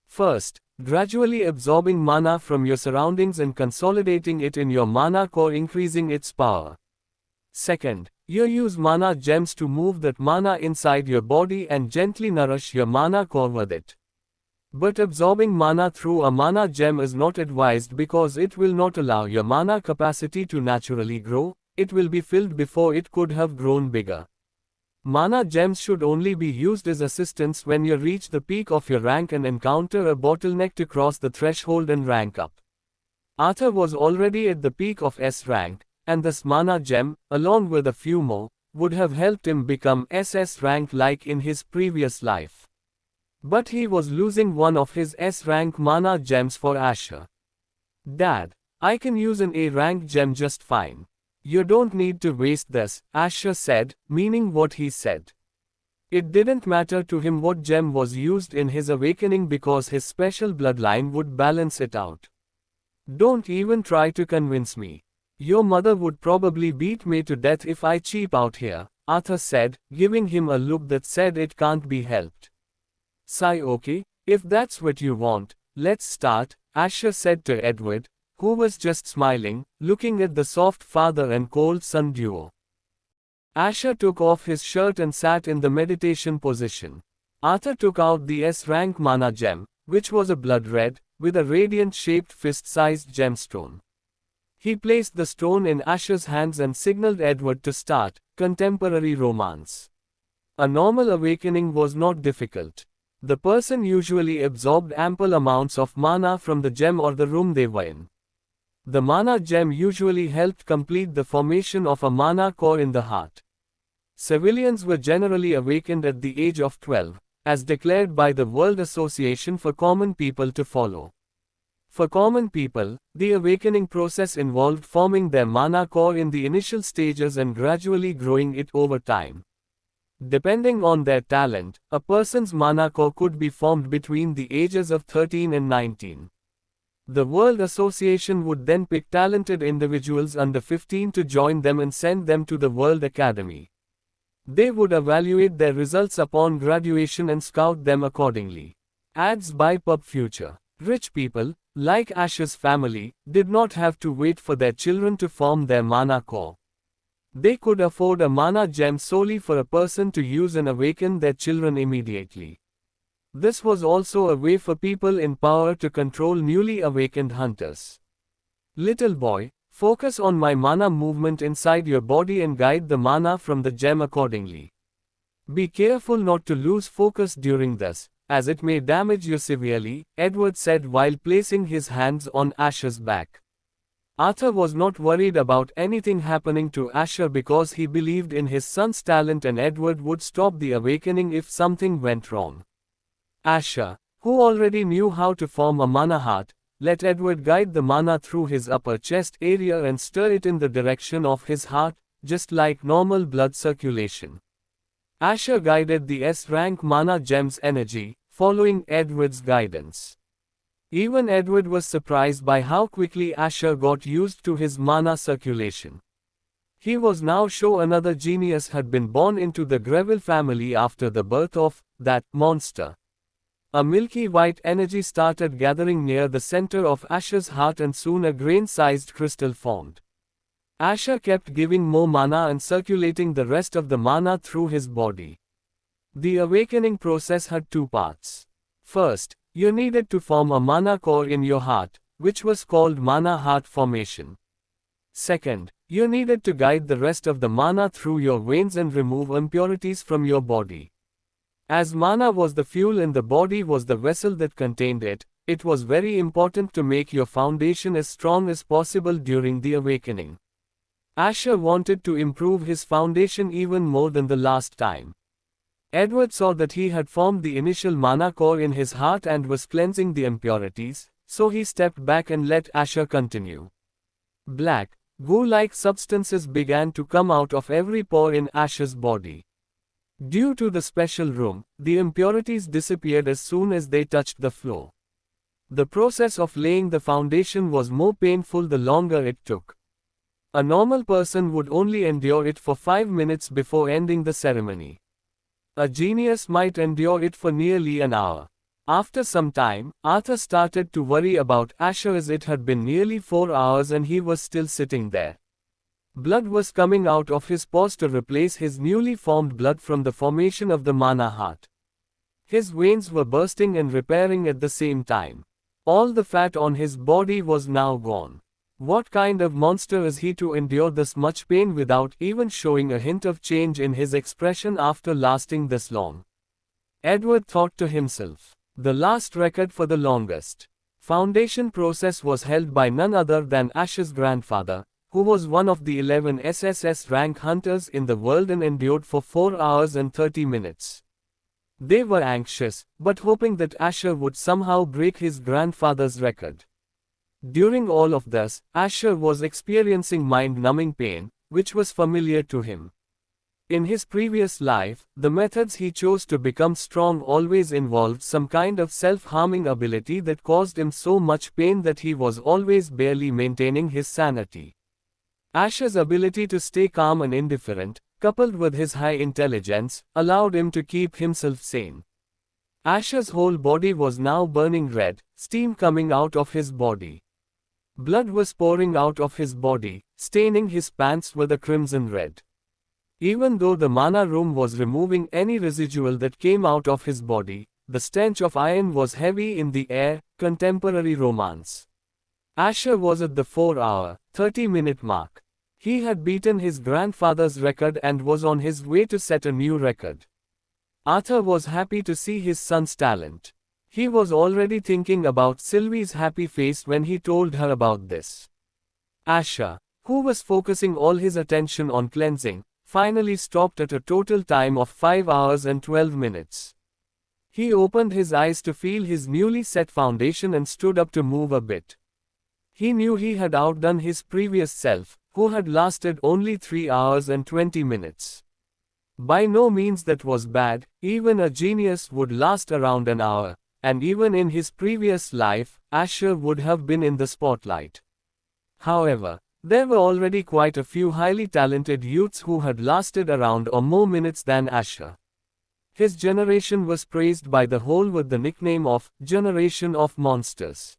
First, gradually absorbing mana from your surroundings and consolidating it in your mana core, increasing its power. Second, you use mana gems to move that mana inside your body and gently nourish your mana core with it. But absorbing mana through a mana gem is not advised because it will not allow your mana capacity to naturally grow. It will be filled before it could have grown bigger. Mana gems should only be used as assistance when you reach the peak of your rank and encounter a bottleneck to cross the threshold and rank up. Arthur was already at the peak of S rank, and this mana gem, along with a few more, would have helped him become SS rank like in his previous life. But he was losing one of his S rank mana gems for Asher. Dad, I can use an A rank gem just fine. You don't need to waste this, Asher said, meaning what he said. It didn't matter to him what gem was used in his awakening because his special bloodline would balance it out. Don't even try to convince me. Your mother would probably beat me to death if I cheap out here, Arthur said, giving him a look that said it can't be helped. Sigh, okay, if that's what you want, let's start, Asher said to Edward, who was just smiling, looking at the soft father and cold son duo. Asher took off his shirt and sat in the meditation position. Arthur took out the S-rank mana gem, which was a blood red, with a radiant-shaped fist-sized gemstone. He placed the stone in Asher's hands and signaled Edward to start contemporary romance. A normal awakening was not difficult. The person usually absorbed ample amounts of mana from the gem or the room they were in. The mana gem usually helped complete the formation of a mana core in the heart. Civilians were generally awakened at the age of 12, as declared by the World Association for Common People to follow. For common people, the awakening process involved forming their mana core in the initial stages and gradually growing it over time. Depending on their talent, a person's mana core could be formed between the ages of 13 and 19. The World Association would then pick talented individuals under 15 to join them and send them to the World Academy. They would evaluate their results upon graduation and scout them accordingly. Ads by PubFuture. Rich people, like Asher's family, did not have to wait for their children to form their mana core. They could afford a mana gem solely for a person to use and awaken their children immediately. This was also a way for people in power to control newly awakened hunters. Little boy, focus on my mana movement inside your body and guide the mana from the gem accordingly. Be careful not to lose focus during this, as it may damage you severely, Edward said while placing his hands on Asher's back. Arthur was not worried about anything happening to Asher because he believed in his son's talent and Edward would stop the awakening if something went wrong. Asher, who already knew how to form a mana heart, let Edward guide the mana through his upper chest area and stir it in the direction of his heart, just like normal blood circulation. Asher guided the S-rank mana gem's energy, following Edward's guidance. Even Edward was surprised by how quickly Asher got used to his mana circulation. He was now sure another genius had been born into the Greville family after the birth of that monster. A milky white energy started gathering near the center of Asher's heart and soon a grain-sized crystal formed. Asher kept giving more mana and circulating the rest of the mana through his body. The awakening process had two parts. First, you needed to form a mana core in your heart, which was called mana heart formation. Second, you needed to guide the rest of the mana through your veins and remove impurities from your body. As mana was the fuel and the body was the vessel that contained it, it was very important to make your foundation as strong as possible during the awakening. Asher wanted to improve his foundation even more than the last time. Edward saw that he had formed the initial mana core in his heart and was cleansing the impurities, so he stepped back and let Asher continue. Black, goo-like substances began to come out of every pore in Asher's body. Due to the special room, the impurities disappeared as soon as they touched the floor. The process of laying the foundation was more painful the longer it took. A normal person would only endure it for 5 minutes before ending the ceremony. A genius might endure it for nearly an hour. After some time, Arthur started to worry about Asher as it had been nearly 4 hours and he was still sitting there. Blood was coming out of his paws to replace his newly formed blood from the formation of the mana heart. His veins were bursting and repairing at the same time. All the fat on his body was now gone. What kind of monster is he to endure this much pain without even showing a hint of change in his expression after lasting this long? Edward thought to himself. The last record for the longest foundation process was held by none other than Asher's grandfather, who was one of the 11 SSS rank hunters in the world and endured for 4 hours and 30 minutes. They were anxious, but hoping that Asher would somehow break his grandfather's record. During all of this, Asher was experiencing mind-numbing pain, which was familiar to him. In his previous life, the methods he chose to become strong always involved some kind of self-harming ability that caused him so much pain that he was always barely maintaining his sanity. Asher's ability to stay calm and indifferent, coupled with his high intelligence, allowed him to keep himself sane. Asher's whole body was now burning red, steam coming out of his body. Blood was pouring out of his body, staining his pants with a crimson red. Even though the mana room was removing any residual that came out of his body, the stench of iron was heavy in the air. Contemporary romance. Asher was at the 4-hour, 30-minute mark. He had beaten his grandfather's record and was on his way to set a new record. Arthur was happy to see his son's talent. He was already thinking about Sylvie's happy face when he told her about this. Asher, who was focusing all his attention on cleansing, finally stopped at a total time of 5 hours and 12 minutes. He opened his eyes to feel his newly set foundation and stood up to move a bit. He knew he had outdone his previous self, who had lasted only 3 hours and 20 minutes. By no means that was bad, even a genius would last around an hour. And even in his previous life, Asher would have been in the spotlight. However, there were already quite a few highly talented youths who had lasted around or more minutes than Asher. His generation was praised by the whole with the nickname of Generation of Monsters.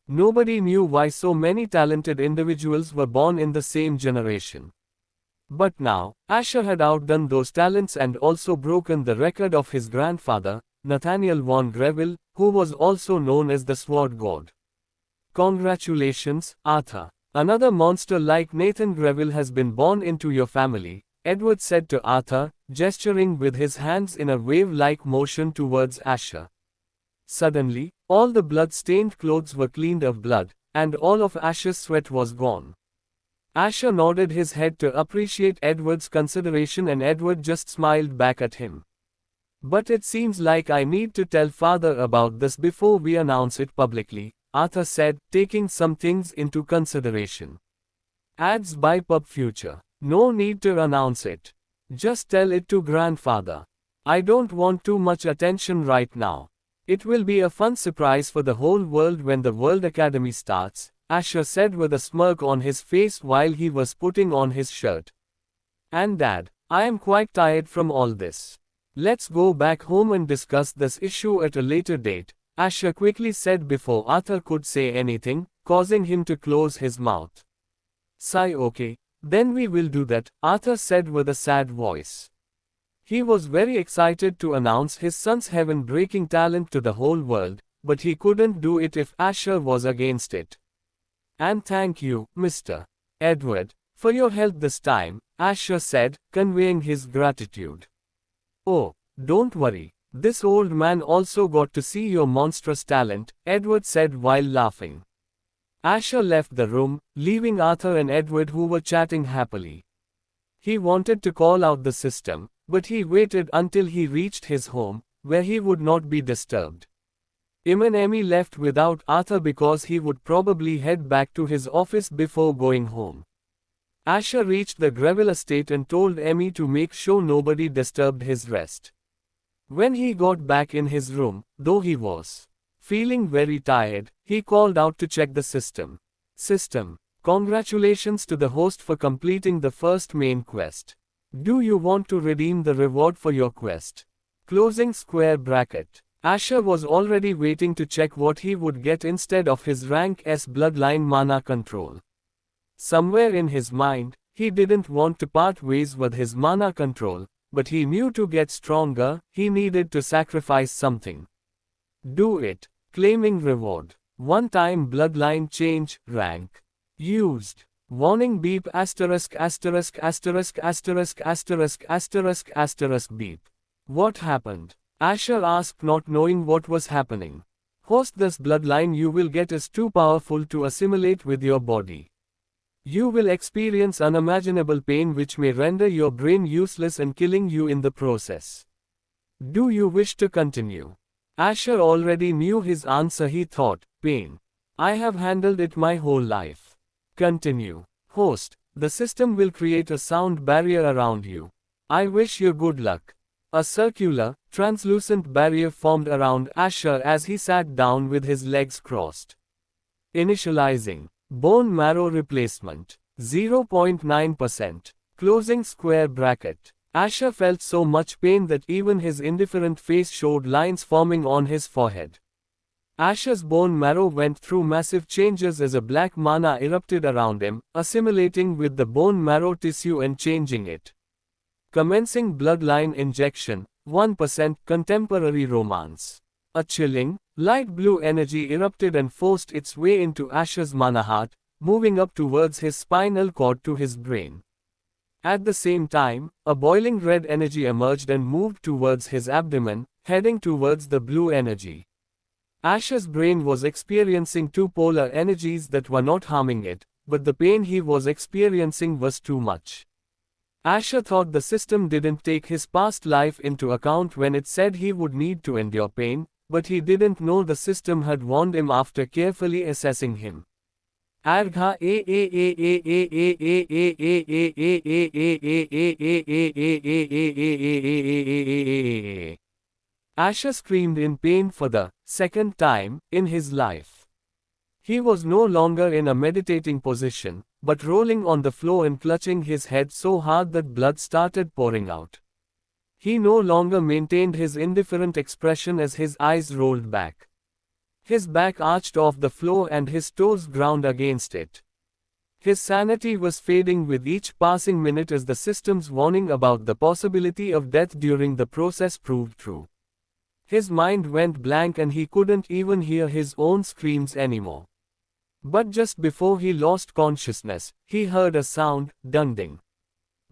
Nobody knew why so many talented individuals were born in the same generation. But now, Asher had outdone those talents and also broken the record of his grandfather, Nathaniel von Greville, who was also known as the Sword God. Congratulations, Arthur. Another monster like Nathan Greville has been born into your family, Edward said to Arthur, gesturing with his hands in a wave-like motion towards Asher. Suddenly, all the blood-stained clothes were cleaned of blood, and all of Asher's sweat was gone. Asher nodded his head to appreciate Edward's consideration and Edward just smiled back at him. But it seems like I need to tell Father about this before we announce it publicly, Arthur said, taking some things into consideration. Ads by Pub Future. No need to announce it. Just tell it to Grandfather. I don't want too much attention right now. It will be a fun surprise for the whole world when the World Academy starts, Asher said with a smirk on his face while he was putting on his shirt. And Dad, I am quite tired from all this. Let's go back home and discuss this issue at a later date, Asher quickly said before Arthur could say anything, causing him to close his mouth. Sigh. Okay, then we will do that, Arthur said with a sad voice. He was very excited to announce his son's heaven-breaking talent to the whole world, but he couldn't do it if Asher was against it. And thank you, Mr. Edward, for your help this time, Asher said, conveying his gratitude. Oh, don't worry. This old man also got to see your monstrous talent, Edward said while laughing. Asher left the room, leaving Arthur and Edward who were chatting happily. He wanted to call out the system, but he waited until he reached his home, where he would not be disturbed. Em and Emmy left without Arthur because he would probably head back to his office before going home. Asher reached the Greville estate and told Emmy to make sure nobody disturbed his rest. When he got back in his room, though he was feeling very tired, he called out to check the system. System, congratulations to the host for completing the first main quest. Do you want to redeem the reward for your quest? Closing square bracket. Asher was already waiting to check what he would get instead of his rank S bloodline mana control. Somewhere in his mind, he didn't want to part ways with his mana control, but he knew to get stronger, he needed to sacrifice something. Do it. Claiming reward. One-time bloodline change, rank. Used. Warning beep asterisk asterisk asterisk asterisk asterisk asterisk asterisk beep. What happened? Asher asked, not knowing what was happening. Host, this bloodline you will get is too powerful to assimilate with your body. You will experience unimaginable pain which may render your brain useless and killing you in the process. Do you wish to continue? Asher already knew his answer. He thought, pain. I have handled it my whole life. Continue. Host, the system will create a sound barrier around you. I wish you good luck. A circular, translucent barrier formed around Asher as he sat down with his legs crossed. Initializing. Bone marrow replacement. 0.9%. Closing square bracket. Asher felt so much pain that even his indifferent face showed lines forming on his forehead. Asher's bone marrow went through massive changes as a black mana erupted around him, assimilating with the bone marrow tissue and changing it. Commencing bloodline injection, 1% contemporary romance. A chilling, light blue energy erupted and forced its way into Asher's mana heart, moving up towards his spinal cord to his brain. At the same time, a boiling red energy emerged and moved towards his abdomen, heading towards the blue energy. Asher's brain was experiencing two polar energies that were not harming it, but the pain he was experiencing was too much. Asher thought the system didn't take his past life into account when it said he would need to endure pain, but he didn't know the system had warned him after carefully assessing him. Asher screamed in pain for the second time in his life. He was no longer in a meditating position, but rolling on the floor and clutching his head so hard that blood started pouring out. He no longer maintained his indifferent expression as his eyes rolled back. His back arched off the floor and his toes ground against it. His sanity was fading with each passing minute as the system's warning about the possibility of death during the process proved true. His mind went blank and he couldn't even hear his own screams anymore. But just before he lost consciousness, he heard a sound, dunding.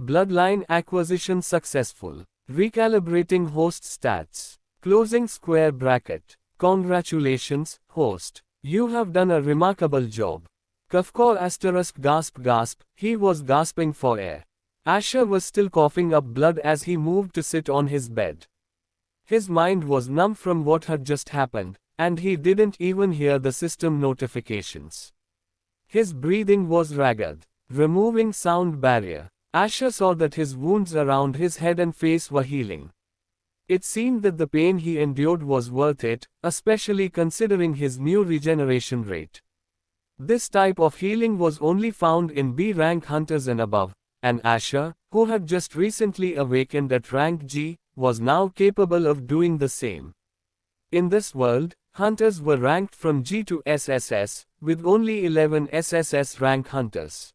Bloodline acquisition successful. Recalibrating host stats. Closing square bracket. Congratulations, host. You have done a remarkable job. Kafkor asterisk gasp. He was gasping for air. Asher was still coughing up blood as he moved to sit on his bed. His mind was numb from what had just happened, and he didn't even hear the system notifications. His breathing was ragged. Removing sound barrier. Asher saw that his wounds around his head and face were healing. It seemed that the pain he endured was worth it, especially considering his new regeneration rate. This type of healing was only found in B-rank hunters and above, and Asher, who had just recently awakened at rank G, was now capable of doing the same. In this world, hunters were ranked from G to SSS, with only 11 SSS rank hunters.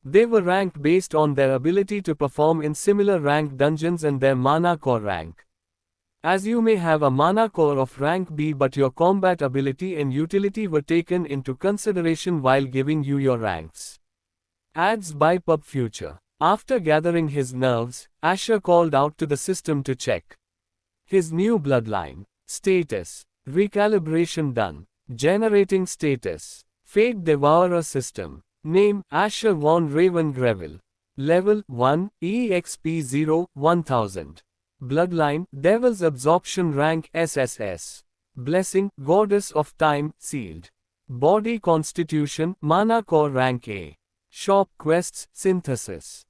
They were ranked based on their ability to perform in similar rank dungeons and their mana core rank. As you may have a mana core of rank B but your combat ability and utility were taken into consideration while giving you your ranks. Adds by PubFuture. After gathering his nerves, Asher called out to the system to check his new bloodline. Status. Recalibration done. Generating status. Fate Devourer system. Name, Asher von Ravengrevel. Level 1, EXP 0, 1000. Bloodline, Devil's Absorption rank SSS. Blessing, Goddess of Time, sealed. Body Constitution, Mana Core rank A. Shop Quests, Synthesis.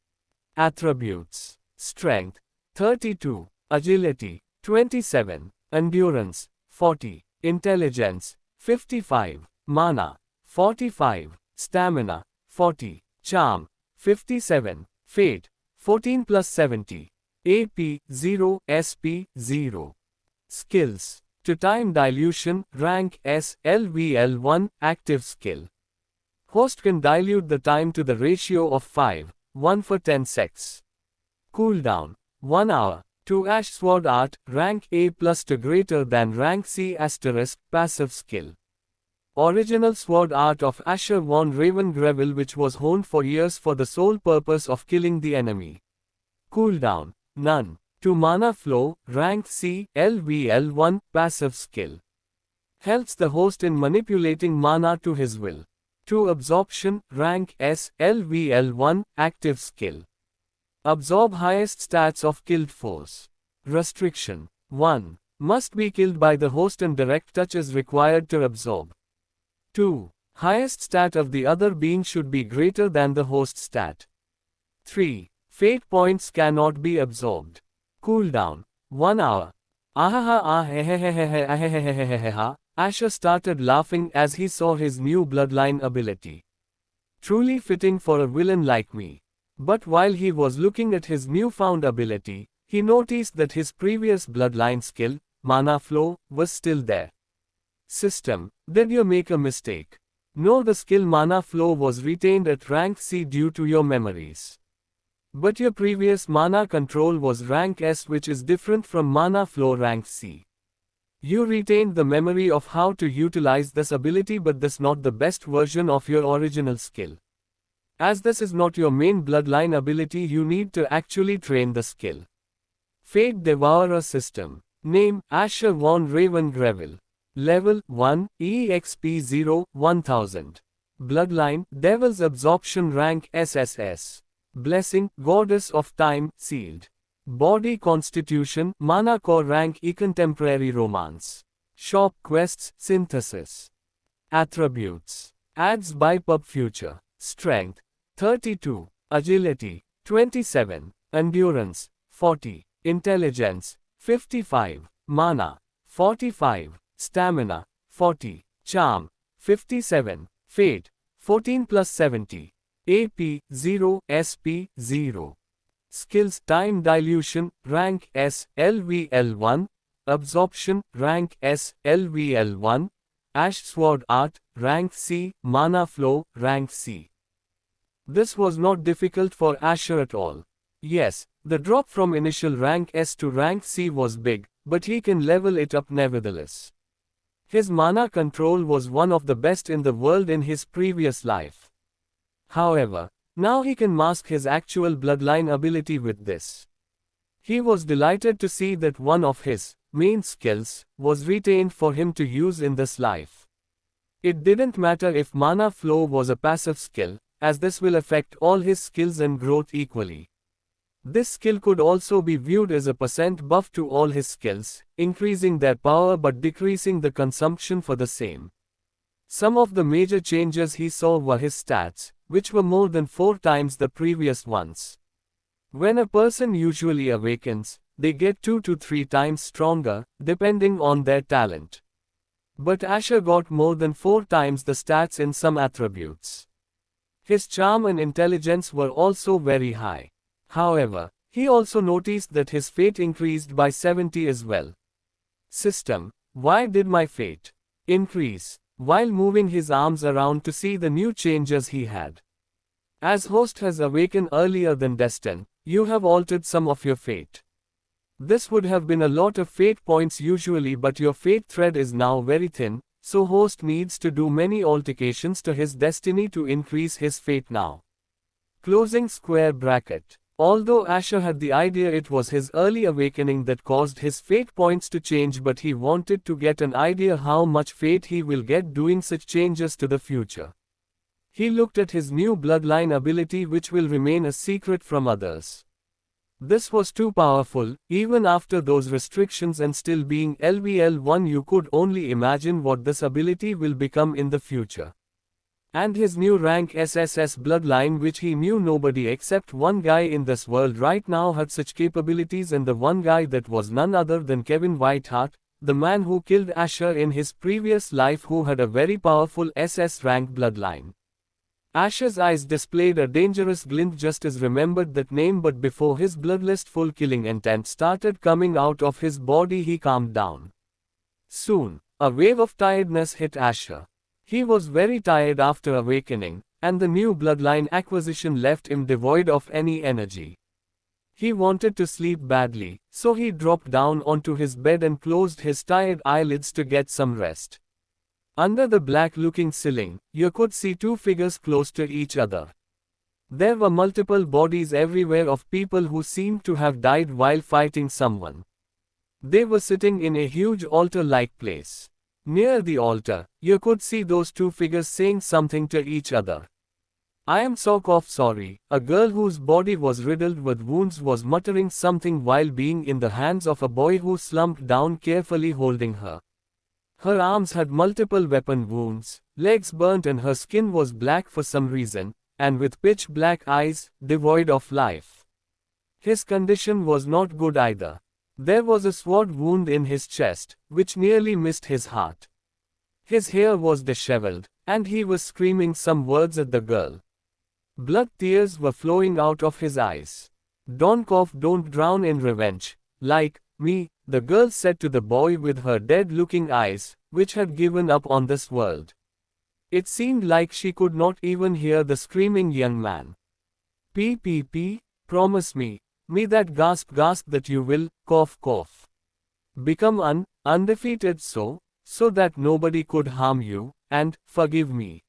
Attributes. Strength, 32. Agility, 27. Endurance, 40. Intelligence, 55. Mana, 45. Stamina, 40. Charm, 57. Fate, 14 plus 70. AP, 0, SP, 0. Skills. To time dilution, rank S, LVL1, active skill. Host can dilute the time to the ratio of 5, 1 for 10 secs. Cooldown, 1 hour. To Ash Sword Art, rank A plus to greater than rank C asterisk, passive skill. Original sword art of Asher von Ravengrevel which was honed for years for the sole purpose of killing the enemy. Cooldown, none. To Mana Flow, rank C, LVL1, passive skill. Helps the host in manipulating mana to his will. To Absorption, rank S, LVL1, active skill. Absorb highest stats of killed foes. Restriction, 1. Must be killed by the host and direct touch is required to absorb. 2. Highest stat of the other being should be greater than the host stat. 3. Fate points cannot be absorbed. Cooldown, 1 hour. Asher started laughing as he saw his new bloodline ability. Truly fitting for a villain like me. But while he was looking at his newfound ability, he noticed that his previous bloodline skill, Mana Flow, was still there. System, did you make a mistake? No, the skill Mana Flow was retained at rank C due to your memories. But your previous Mana Control was rank S which is different from Mana Flow rank C. You retained the memory of how to utilize this ability but this not the best version of your original skill. As this is not your main bloodline ability you need to actually train the skill. Fate Devourer system. Name, Asher von Ravengrevel. Level 1, EXP 0, 1000. Bloodline, Devil's Absorption rank SSS. Blessing, Goddess of Time, sealed. Body Constitution, Mana Core rank E Contemporary Romance. Shop Quests, Synthesis. Attributes. Adds by PubFuture. Strength, 32. Agility, 27. Endurance, 40. Intelligence, 55. Mana, 45. Stamina, 40. Charm, 57. Fate, 14 plus 70. AP, 0, SP, 0. Skills Time Dilution, rank S, LVL1. Absorption, rank S, LVL1. Ash Sword Art, rank C. Mana Flow, rank C. This was not difficult for Asher at all. Yes, the drop from initial rank S to rank C was big, but he can level it up nevertheless. His mana control was one of the best in the world in his previous life. However, now he can mask his actual bloodline ability with this. He was delighted to see that one of his main skills was retained for him to use in this life. It didn't matter if Mana Flow was a passive skill, as this will affect all his skills and growth equally. This skill could also be viewed as a % buff to all his skills, increasing their power but decreasing the consumption for the same. Some of the major changes he saw were his stats, which were more than 4 times the previous ones. When a person usually awakens, they get 2 to 3 times stronger, depending on their talent. But Asher got more than 4 times the stats in some attributes. His charm and intelligence were also very high. However, He also noticed that his fate increased by 70 as well. System, why did my fate increase? While moving his arms around to see the new changes he had. As host has awakened earlier than destined, you have altered some of your fate. This would have been a lot of fate points usually, but your fate thread is now very thin, so host needs to do many alterations to his destiny to increase his fate now. Closing square bracket. Although Asher had the idea it was his early awakening that caused his fate points to change, but he wanted to get an idea how much fate he will get doing such changes to the future. He looked at his new bloodline ability, which will remain a secret from others. This was too powerful, even after those restrictions and still being LVL1, you could only imagine what this ability will become in the future. And his new rank SSS bloodline, which he knew nobody except one guy in this world right now had such capabilities, and the one guy that was none other than Kevin Whiteheart, the man who killed Asher in his previous life, who had a very powerful SS rank bloodline. Asher's eyes displayed a dangerous glint just as remembered that name, but before his bloodlustful killing intent started coming out of his body, he calmed down. Soon, a wave of tiredness hit Asher. He was very tired after awakening, and the new bloodline acquisition left him devoid of any energy. He wanted to sleep badly, so he dropped down onto his bed and closed his tired eyelids to get some rest. Under the black-looking ceiling, you could see two figures close to each other. There were multiple bodies everywhere of people who seemed to have died while fighting someone. They were sitting in a huge altar-like place. Near the altar, you could see those two figures saying something to each other. I am so sorry. A girl whose body was riddled with wounds was muttering something while being in the hands of a boy who slumped down carefully holding her. Her arms had multiple weapon wounds, legs burnt, and her skin was black for some reason, and with pitch black eyes, devoid of life. His condition was not good either. There was a sword wound in his chest, which nearly missed his heart. His hair was disheveled, and he was screaming some words at the girl. Blood tears were flowing out of his eyes. Don't drown in revenge, like me, the girl said to the boy with her dead-looking eyes, which had given up on this world. It seemed like she could not even hear the screaming young man. Promise me that gasp that you will, cough. Become undefeated so that nobody could harm you, and forgive me.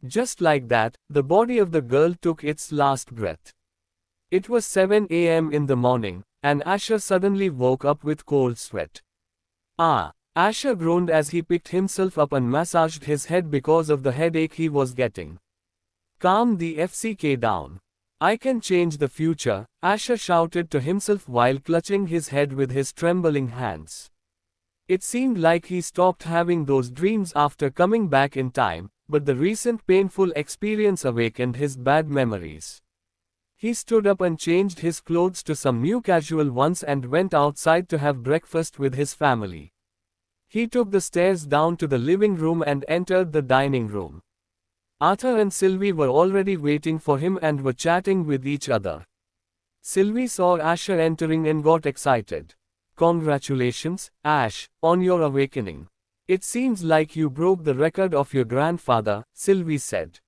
Just like that, the body of the girl took its last breath. It was 7 a.m. in the morning, and Asher suddenly woke up with cold sweat. Asher groaned as he picked himself up and massaged his head because of the headache he was getting. Calm the FCK down. I can change the future, Asher shouted to himself while clutching his head with his trembling hands. It seemed like he stopped having those dreams after coming back in time, but the recent painful experience awakened his bad memories. He stood up and changed his clothes to some new casual ones and went outside to have breakfast with his family. He took the stairs down to the living room and entered the dining room. Arthur and Sylvie were already waiting for him and were chatting with each other. Sylvie saw Asher entering and got excited. Congratulations, Ash, on your awakening. It seems like you broke the record of your grandfather, Sylvie said.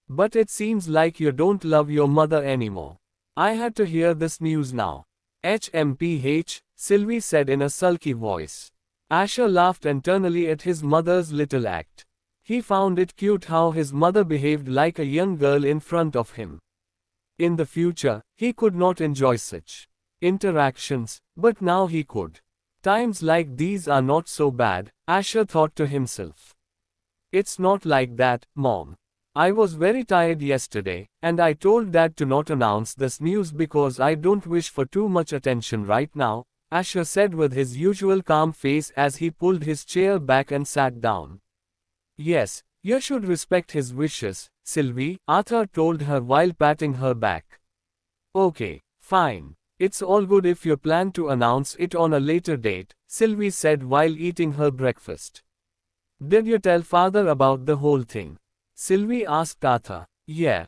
But it seems like you don't love your mother anymore. I had to hear this news now. HMPH, Sylvie said in a sulky voice. Asher laughed internally at his mother's little act. He found it cute how his mother behaved like a young girl in front of him. In the future, he could not enjoy such interactions, but now he could. Times like these are not so bad, Asher thought to himself. It's not like that, Mom. I was very tired yesterday, and I told Dad to not announce this news because I don't wish for too much attention right now, Asher said with his usual calm face as he pulled his chair back and sat down. Yes, you should respect his wishes, Sylvie, Arthur told her while patting her back. Okay, fine. It's all good if you plan to announce it on a later date, Sylvie said while eating her breakfast. Did you tell Father about the whole thing? Sylvie asked Arthur. Yeah,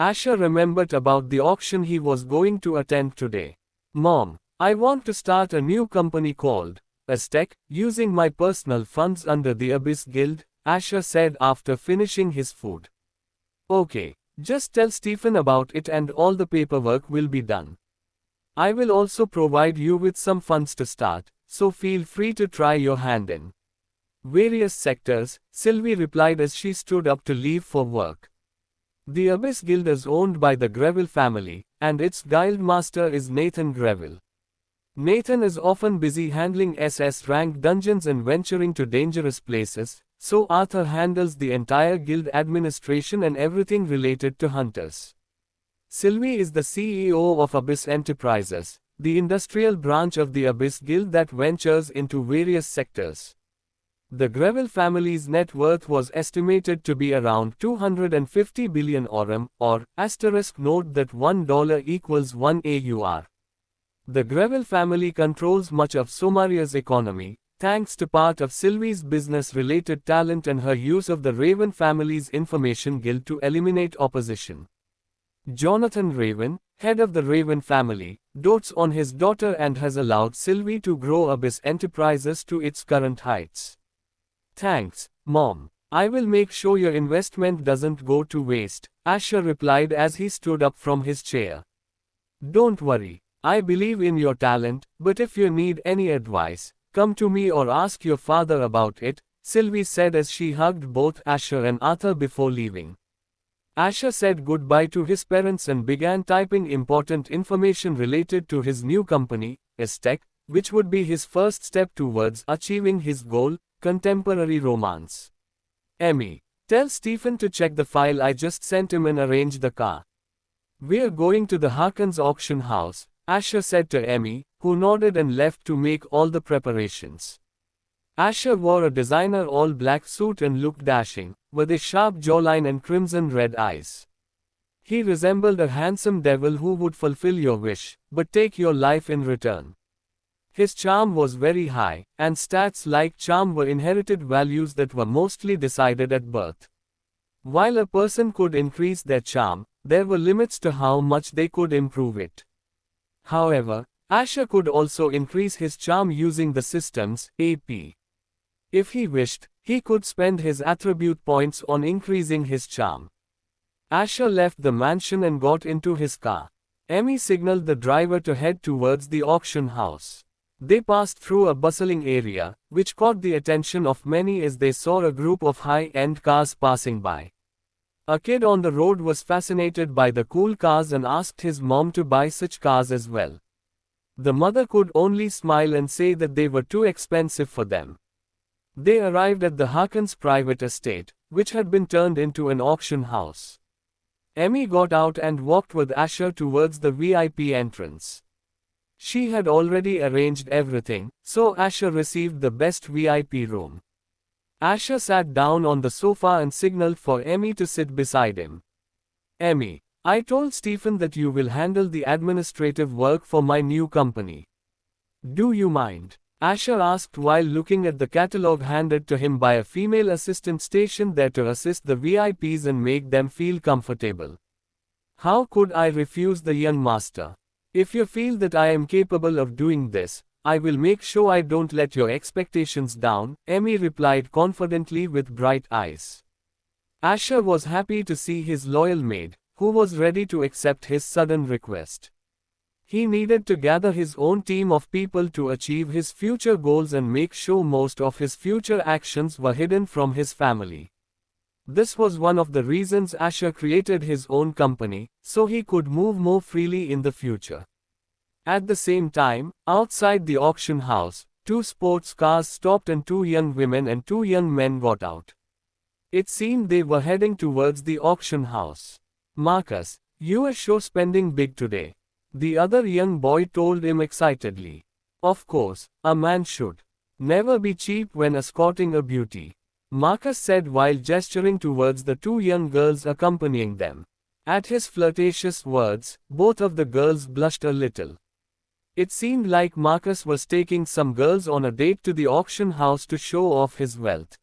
Asher remembered about the auction he was going to attend today. Mom, I want to start a new company called Aztec, using my personal funds under the Abyss Guild, Asher said after finishing his food. Okay, just tell Stephen about it and all the paperwork will be done. I will also provide you with some funds to start, so feel free to try your hand in various sectors, Sylvie replied as she stood up to leave for work. The Abyss Guild is owned by the Greville family, and its guild master is Nathan Greville. Nathan is often busy handling SS rank dungeons and venturing to dangerous places, so Arthur handles the entire guild administration and everything related to hunters. Sylvie is the CEO of Abyss Enterprises, the industrial branch of the Abyss Guild that ventures into various sectors. The Greville family's net worth was estimated to be around 250 billion aurum, or, note that $1 equals 1 AUR. The Greville family controls much of Somaria's economy, thanks to part of Sylvie's business-related talent and her use of the Raven family's information guild to eliminate opposition. Jonathan Raven, head of the Raven family, dotes on his daughter and has allowed Sylvie to grow Abyss Enterprises to its current heights. Thanks, Mom. I will make sure your investment doesn't go to waste, Asher replied as he stood up from his chair. Don't worry. I believe in your talent, but if you need any advice, come to me or ask your father about it, Sylvie said as she hugged both Asher and Arthur before leaving. Asher said goodbye to his parents and began typing important information related to his new company, Aztec, which would be his first step towards achieving his goal, contemporary romance. Emmy, tell Stephen to check the file I just sent him and arrange the car. We're going to the Harkins auction house, Asher said to Emmy, who nodded and left to make all the preparations. Asher wore a designer all-black suit and looked dashing, with a sharp jawline and crimson-red eyes. He resembled a handsome devil who would fulfill your wish, but take your life in return. His charm was very high, and stats like charm were inherited values that were mostly decided at birth. While a person could increase their charm, there were limits to how much they could improve it. However, Asher could also increase his charm using the system's AP. If he wished, he could spend his attribute points on increasing his charm. Asher left the mansion and got into his car. Emmy signaled the driver to head towards the auction house. They passed through a bustling area, which caught the attention of many as they saw a group of high-end cars passing by. A kid on the road was fascinated by the cool cars and asked his mom to buy such cars as well. The mother could only smile and say that they were too expensive for them. They arrived at the Harkins private estate, which had been turned into an auction house. Emmy got out and walked with Asher towards the VIP entrance. She had already arranged everything, so Asher received the best VIP room. Asher sat down on the sofa and signaled for Emmy to sit beside him. Emmy, I told Stephen that you will handle the administrative work for my new company. Do you mind? Asher asked while looking at the catalogue handed to him by a female assistant stationed there to assist the VIPs and make them feel comfortable. How could I refuse the young master? If you feel that I am capable of doing this, I will make sure I don't let your expectations down, Emmy replied confidently with bright eyes. Asher was happy to see his loyal maid, who was ready to accept his sudden request. He needed to gather his own team of people to achieve his future goals and make sure most of his future actions were hidden from his family. This was one of the reasons Asher created his own company, so he could move more freely in the future. At the same time, outside the auction house, 2 sports cars stopped and 2 young women and 2 young men got out. It seemed they were heading towards the auction house. Marcus, you are sure spending big today. The other young boy told him excitedly. Of course, a man should never be cheap when escorting a beauty, Marcus said while gesturing towards the 2 young girls accompanying them. At his flirtatious words, both of the girls blushed a little. It seemed like Marcus was taking some girls on a date to the auction house to show off his wealth.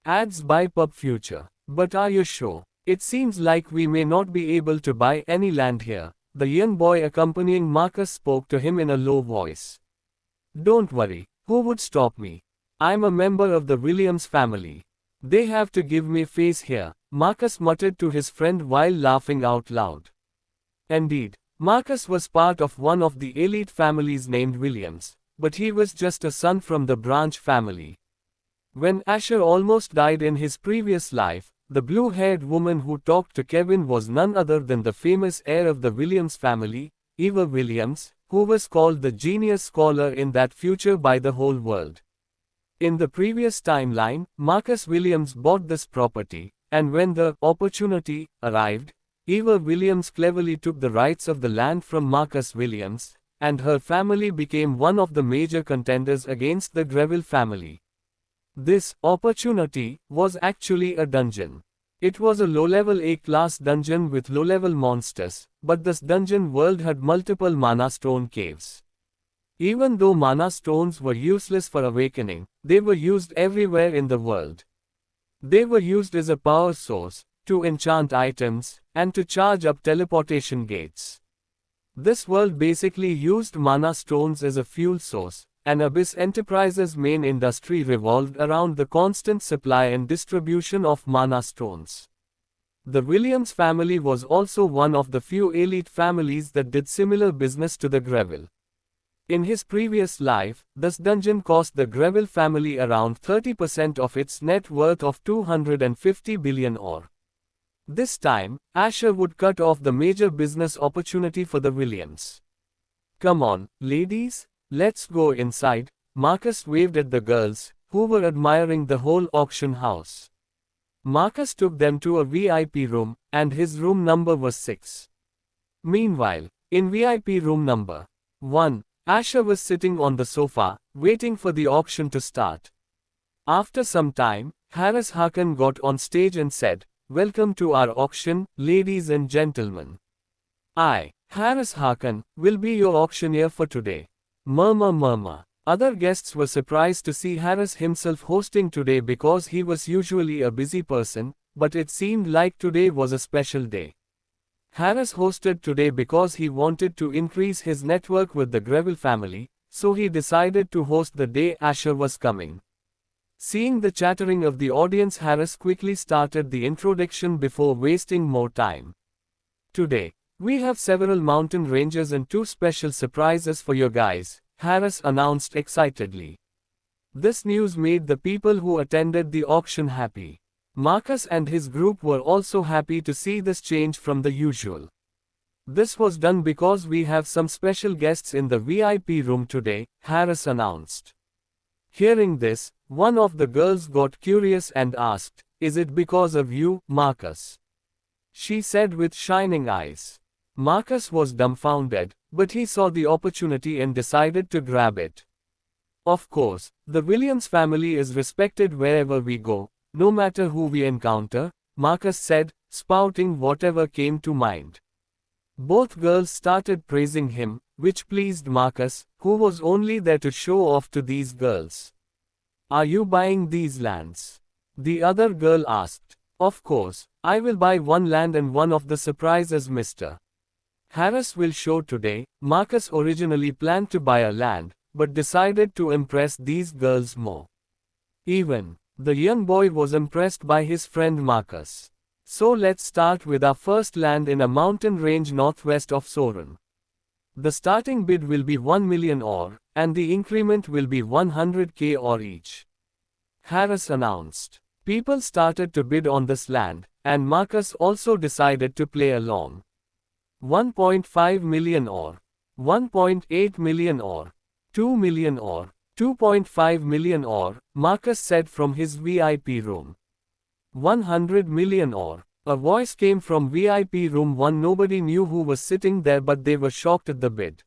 Ads by Pub Future. But are you sure? It seems like we may not be able to buy any land here. The young boy accompanying Marcus spoke to him in a low voice. Don't worry, who would stop me? I'm a member of the Williams family. They have to give me face here, Marcus muttered to his friend while laughing out loud. Indeed, Marcus was part of one of the elite families named Williams, but he was just a son from the Branch family. When Asher almost died in his previous life, the blue-haired woman who talked to Kevin was none other than the famous heir of the Williams family, Eva Williams, who was called the genius scholar in that future by the whole world. In the previous timeline, Marcus Williams bought this property, and when the opportunity arrived, Eva Williams cleverly took the rights of the land from Marcus Williams, and her family became one of the major contenders against the Greville family. This opportunity was actually a dungeon. It was a low-level A-class dungeon with low-level monsters, but this dungeon world had multiple mana stone caves. Even though mana stones were useless for awakening, they were used everywhere in the world. They were used as a power source, to enchant items, and to charge up teleportation gates. This world basically used mana stones as a fuel source, and Abyss Enterprises' main industry revolved around the constant supply and distribution of mana stones. The Williams family was also one of the few elite families that did similar business to the Greville. In his previous life, this dungeon cost the Greville family around 30% of its net worth of 250 billion ore. This time, Asher would cut off the major business opportunity for the Williams. Come on, ladies, let's go inside, Marcus waved at the girls, who were admiring the whole auction house. Marcus took them to a VIP room, and his room number was 6. Meanwhile, in VIP room number 1, Asher was sitting on the sofa, waiting for the auction to start. After some time, Harris Harkin got on stage and said, "Welcome to our auction, ladies and gentlemen. I, Harris Harkin, will be your auctioneer for today." Murmur murmur. Other guests were surprised to see Harris himself hosting today because he was usually a busy person, but it seemed like today was a special day. Harris hosted today because he wanted to increase his network with the Greville family, so he decided to host the day Asher was coming. Seeing the chattering of the audience, Harris quickly started the introduction before wasting more time. Today, we have several mountain ranges and 2 special surprises for you guys, Harris announced excitedly. This news made the people who attended the auction happy. Marcus and his group were also happy to see this change from the usual. This was done because we have some special guests in the VIP room today, Harris announced. Hearing this, one of the girls got curious and asked, "Is it because of you, Marcus?" She said with shining eyes. Marcus was dumbfounded, but he saw the opportunity and decided to grab it. Of course, the Williams family is respected wherever we go, no matter who we encounter, Marcus said, spouting whatever came to mind. Both girls started praising him, which pleased Marcus, who was only there to show off to these girls. "Are you buying these lands?" the other girl asked. "Of course, I will buy one land and one of the surprises Mr. Harris will show today." Marcus originally planned to buy a land, but decided to impress these girls more. Even the young boy was impressed by his friend Marcus. So let's start with our first land in a mountain range northwest of Soren. The starting bid will be 1 million ore, and the increment will be 100k ore each, Harris announced. People started to bid on this land, and Marcus also decided to play along. 1.5 million ore, 1.8 million ore, 2 million ore, 2.5 million ore, Marcus said from his VIP room. 100 million ore. A voice came from VIP room 1. Nobody knew who was sitting there, but they were shocked at the bid.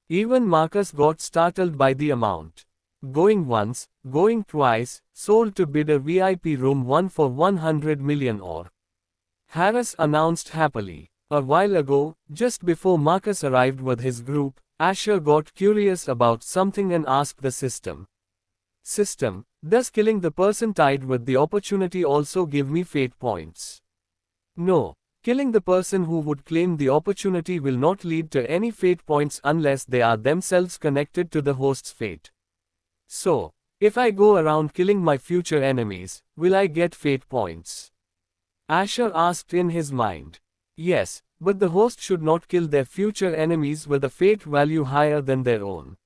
Even Marcus got startled by the amount. Going once, going twice, sold to bidder VIP room 1 for 100 million ore, Harris announced happily. A while ago, just before Marcus arrived with his group, Asher got curious about something and asked the system. "System, does killing the person tied with the opportunity also give me fate points?" No, killing the person who would claim the opportunity will not lead to any fate points unless they are themselves connected to the host's fate. So, if I go around killing my future enemies, will I get fate points? Asher asked in his mind. Yes, but the host should not kill their future enemies with a fate value higher than their own.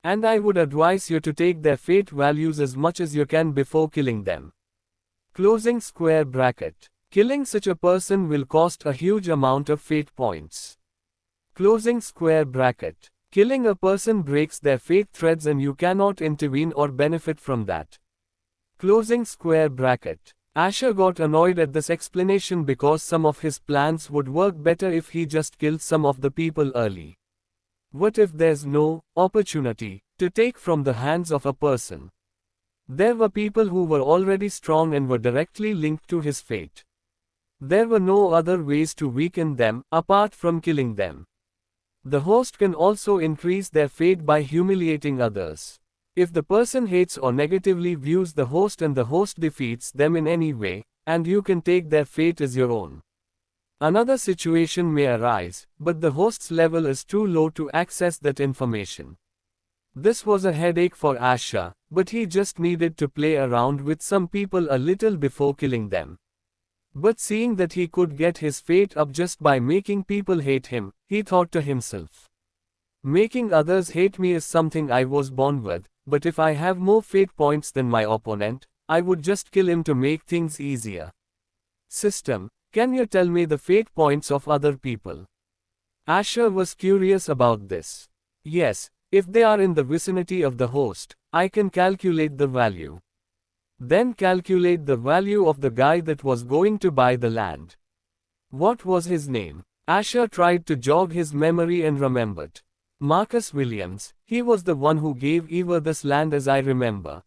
And I would advise you to take their fate values as much as you can before killing them. Closing square bracket. Killing such a person will cost a huge amount of fate points. Closing square bracket. Killing a person breaks their fate threads and you cannot intervene or benefit from that. Closing square bracket. Asher got annoyed at this explanation because some of his plans would work better if he just killed some of the people early. What if there's no opportunity to take from the hands of a person? There were people who were already strong and were directly linked to his fate. There were no other ways to weaken them apart from killing them. The host can also increase their fate by humiliating others. If the person hates or negatively views the host and the host defeats them in any way, and you can take their fate as your own. Another situation may arise, but the host's level is too low to access that information. This was a headache for Asher, but he just needed to play around with some people a little before killing them. But seeing that he could get his fate up just by making people hate him, he thought to himself. Making others hate me is something I was born with, but if I have more fate points than my opponent, I would just kill him to make things easier. System, can you tell me the fate points of other people? Asher was curious about this. Yes, if they are in the vicinity of the host, I can calculate the value. Then calculate the value of the guy that was going to buy the land. What was his name? Asher tried to jog his memory and remembered. Marcus Williams, he was the one who gave Eva this land as I remember.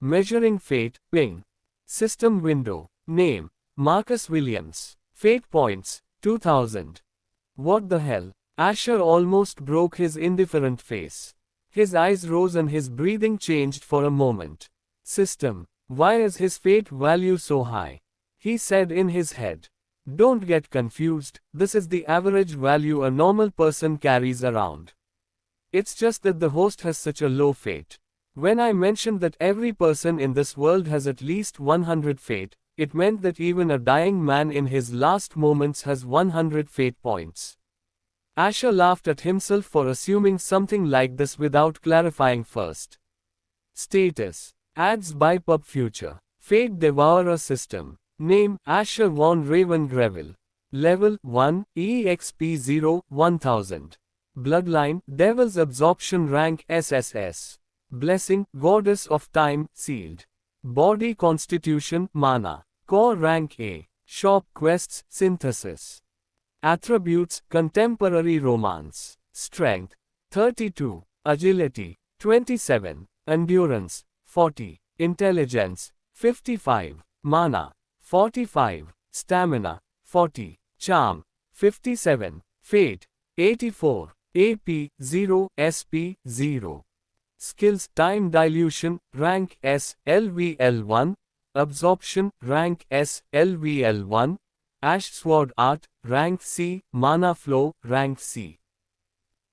Measuring fate, ping. System window, name, Marcus Williams. Fate points, 2000. What the hell? Asher almost broke his indifferent face. His eyes rose and his breathing changed for a moment. System, why is his fate value so high? He said in his head. Don't get confused, this is the average value a normal person carries around. It's just that the host has such a low fate. When I mentioned that every person in this world has at least 100 fate, it meant that even a dying man in his last moments has 100 fate points. Asher laughed at himself for assuming something like this without clarifying first. Status. Ads by PubFuture. Fate Devourer System. Name, Asher von Ravengrevel. Level, 1, EXP 0, 1000. Bloodline, Devil's Absorption Rank SSS. Blessing, Goddess of Time, Sealed. Body Constitution, Mana. Core Rank A. Shop Quests, Synthesis. Attributes, Contemporary Romance. Strength, 32. Agility, 27. Endurance, 40. Intelligence, 55. Mana, 45. Stamina, 40. Charm, 57. Fate, 84. AP, 0. SP, 0. Skills, Time Dilution, Rank S, LVL1. Absorption, Rank S, LVL1. Ash Sword Art, Rank C. Mana Flow, Rank C.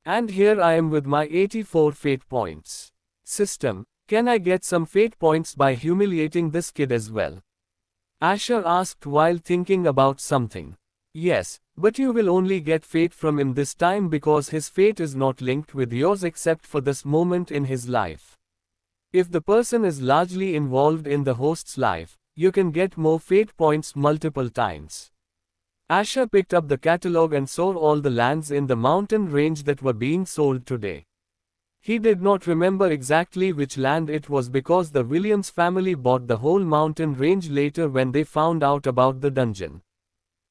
And here I am with my 84 fate points. System, can I get some fate points by humiliating this kid as well? Asher asked while thinking about something. Yes, but you will only get fate from him this time because his fate is not linked with yours except for this moment in his life. If the person is largely involved in the host's life, you can get more fate points multiple times. Asher picked up the catalog and saw all the lands in the mountain range that were being sold today. He did not remember exactly which land it was because the Williams family bought the whole mountain range later when they found out about the dungeon.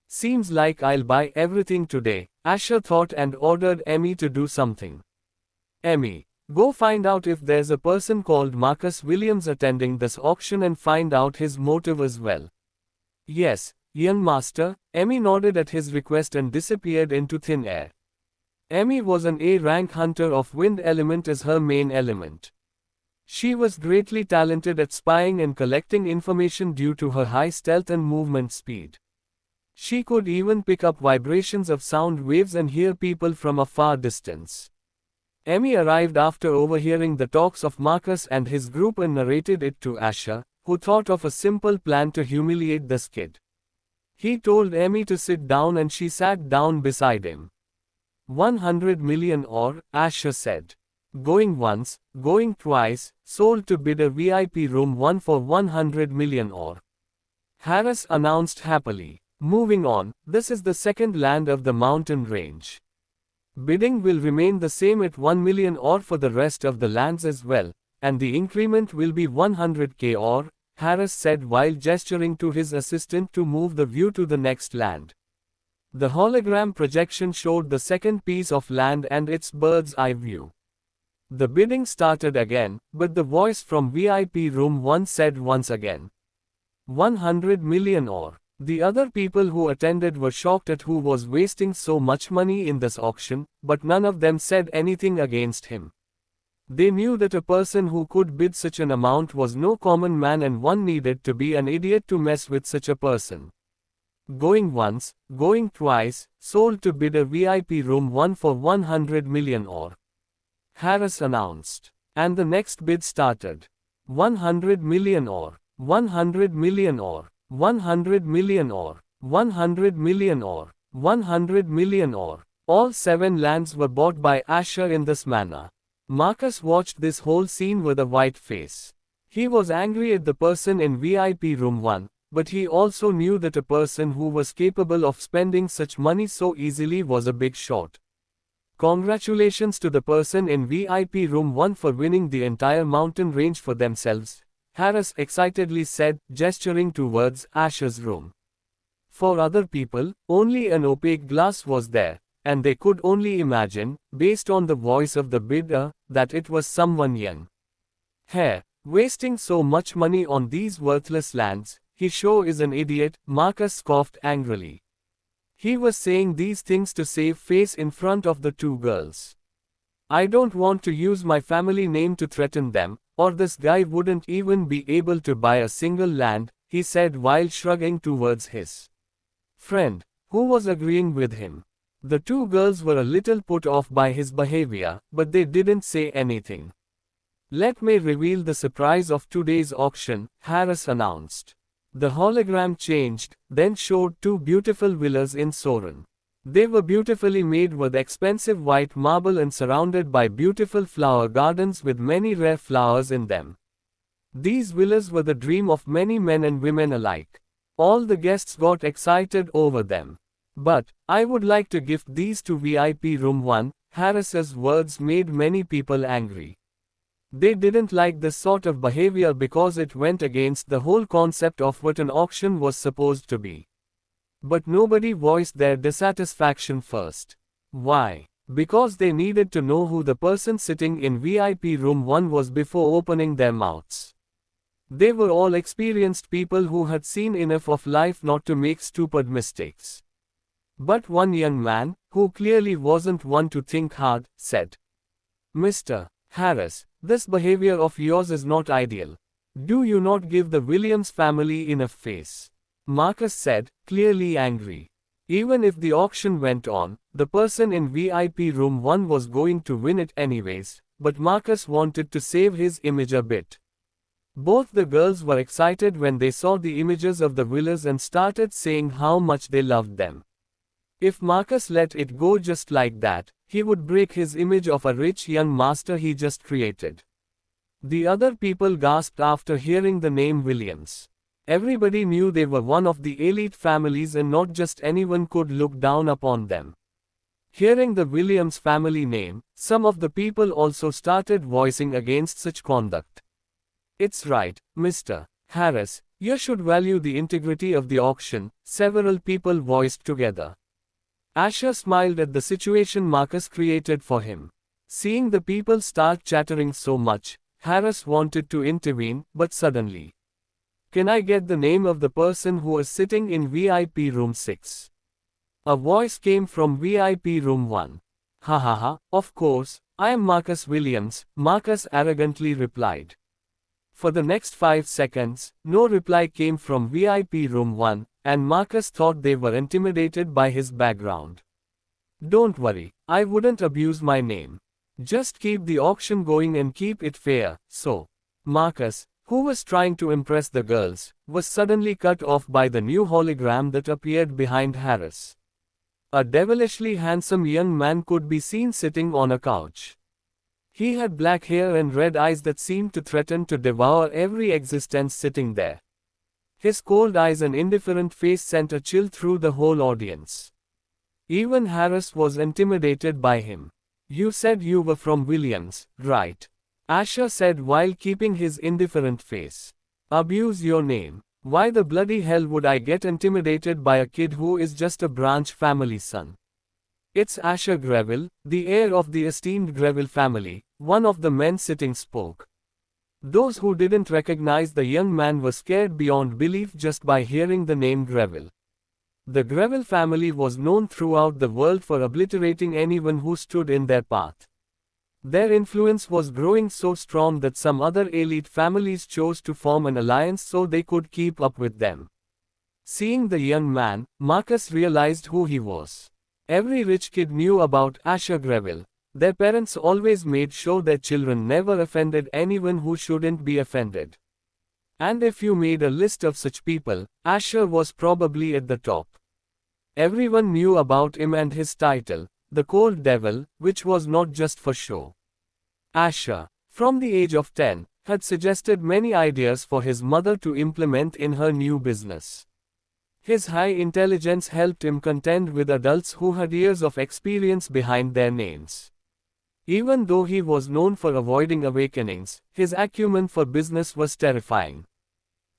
Seems like I'll buy everything today, Asher thought and ordered Emmy to do something. Emmy, go find out if there's a person called Marcus Williams attending this auction and find out his motive as well. Yes, young master, Emmy nodded at his request and disappeared into thin air. Emmy was an A-rank hunter of wind element as her main element. She was greatly talented at spying and collecting information due to her high stealth and movement speed. She could even pick up vibrations of sound waves and hear people from a far distance. Amy arrived after overhearing the talks of Marcus and his group and narrated it to Asher, who thought of a simple plan to humiliate the skid. He told Amy to sit down and she sat down beside him. 100 million or, Asher said. Going once, going twice, sold to bidder VIP room 1 for 100 million or. Harris announced happily. Moving on, this is the second land of the mountain range. Bidding will remain the same at 1 million or for the rest of the lands as well, and the increment will be 100k or, Harris said while gesturing to his assistant to move the view to the next land. The hologram projection showed the second piece of land and its bird's eye view. The bidding started again, but the voice from VIP room 1 said once again. 100 million or. The other people who attended were shocked at who was wasting so much money in this auction, but none of them said anything against him. They knew that a person who could bid such an amount was no common man and one needed to be an idiot to mess with such a person. Going once, going twice, sold to bidder VIP room 1 for 100 million or. Harris announced. And the next bid started. 100 million or. 100 million or. 100 million or. 100 million or. 100 million or. All 7 lands were bought by Asher in this manner. Marcus watched this whole scene with a white face. He was angry at the person in VIP room 1, but he also knew that a person who was capable of spending such money so easily was a big shot. Congratulations to the person in VIP room 1 for winning the entire mountain range for themselves, Harris excitedly said, gesturing towards Asher's room. For other people, only an opaque glass was there, and they could only imagine, based on the voice of the bidder, that it was someone young. Here, wasting so much money on these worthless lands, he sure is an idiot, Marcus scoffed angrily. He was saying these things to save face in front of the 2 girls. I don't want to use my family name to threaten them, or this guy wouldn't even be able to buy a single land, he said while shrugging towards his friend, who was agreeing with him. The 2 girls were a little put off by his behavior, but they didn't say anything. Let me reveal the surprise of today's auction, Harris announced. The hologram changed, then showed 2 beautiful villas in Soren. They were beautifully made with expensive white marble and surrounded by beautiful flower gardens with many rare flowers in them. These villas were the dream of many men and women alike. All the guests got excited over them. But, I would like to gift these to VIP room 1, Harris's words made many people angry. They didn't like this sort of behavior because it went against the whole concept of what an auction was supposed to be. But nobody voiced their dissatisfaction first. Why? Because they needed to know who the person sitting in VIP room 1 was before opening their mouths. They were all experienced people who had seen enough of life not to make stupid mistakes. But one young man, who clearly wasn't one to think hard, said, Mr. Harris, this behavior of yours is not ideal. Do you not give the Williams family enough face? Marcus said, clearly angry. Even if the auction went on, the person in VIP room 1 was going to win it anyways, but Marcus wanted to save his image a bit. Both the girls were excited when they saw the images of the villas and started saying how much they loved them. If Marcus let it go just like that, he would break his image of a rich young master he just created. The other people gasped after hearing the name Williams. Everybody knew they were one of the elite families and not just anyone could look down upon them. Hearing the Williams family name, some of the people also started voicing against such conduct. It's right, Mr. Harris, you should value the integrity of the auction, several people voiced together. Asher smiled at the situation Marcus created for him. Seeing the people start chattering so much, Harris wanted to intervene, but suddenly. Can I get the name of the person who is sitting in VIP room 6? A voice came from VIP room 1. Ha ha ha, of course, I am Marcus Williams, Marcus arrogantly replied. For the next 5 seconds, no reply came from VIP room 1, and Marcus thought they were intimidated by his background. Don't worry, I wouldn't abuse my name. Just keep the auction going and keep it fair. So, Marcus, who was trying to impress the girls, was suddenly cut off by the new hologram that appeared behind Harris. A devilishly handsome young man could be seen sitting on a couch. He had black hair and red eyes that seemed to threaten to devour every existence sitting there. His cold eyes and indifferent face sent a chill through the whole audience. Even Harris was intimidated by him. You said you were from Williams, right? Asher said while keeping his indifferent face. Abuse your name. Why the bloody hell would I get intimidated by a kid who is just a branch family son? It's Asher Greville, the heir of the esteemed Greville family, one of the men sitting spoke. Those who didn't recognize the young man were scared beyond belief just by hearing the name Greville. The Greville family was known throughout the world for obliterating anyone who stood in their path. Their influence was growing so strong that some other elite families chose to form an alliance so they could keep up with them. Seeing the young man, Marcus realized who he was. Every rich kid knew about Asher Greville. Their parents always made sure their children never offended anyone who shouldn't be offended. And if you made a list of such people, Asher was probably at the top. Everyone knew about him and his title, the Cold Devil, which was not just for show. Asher, from the age of 10, had suggested many ideas for his mother to implement in her new business. His high intelligence helped him contend with adults who had years of experience behind their names. Even though he was known for avoiding awakenings, his acumen for business was terrifying.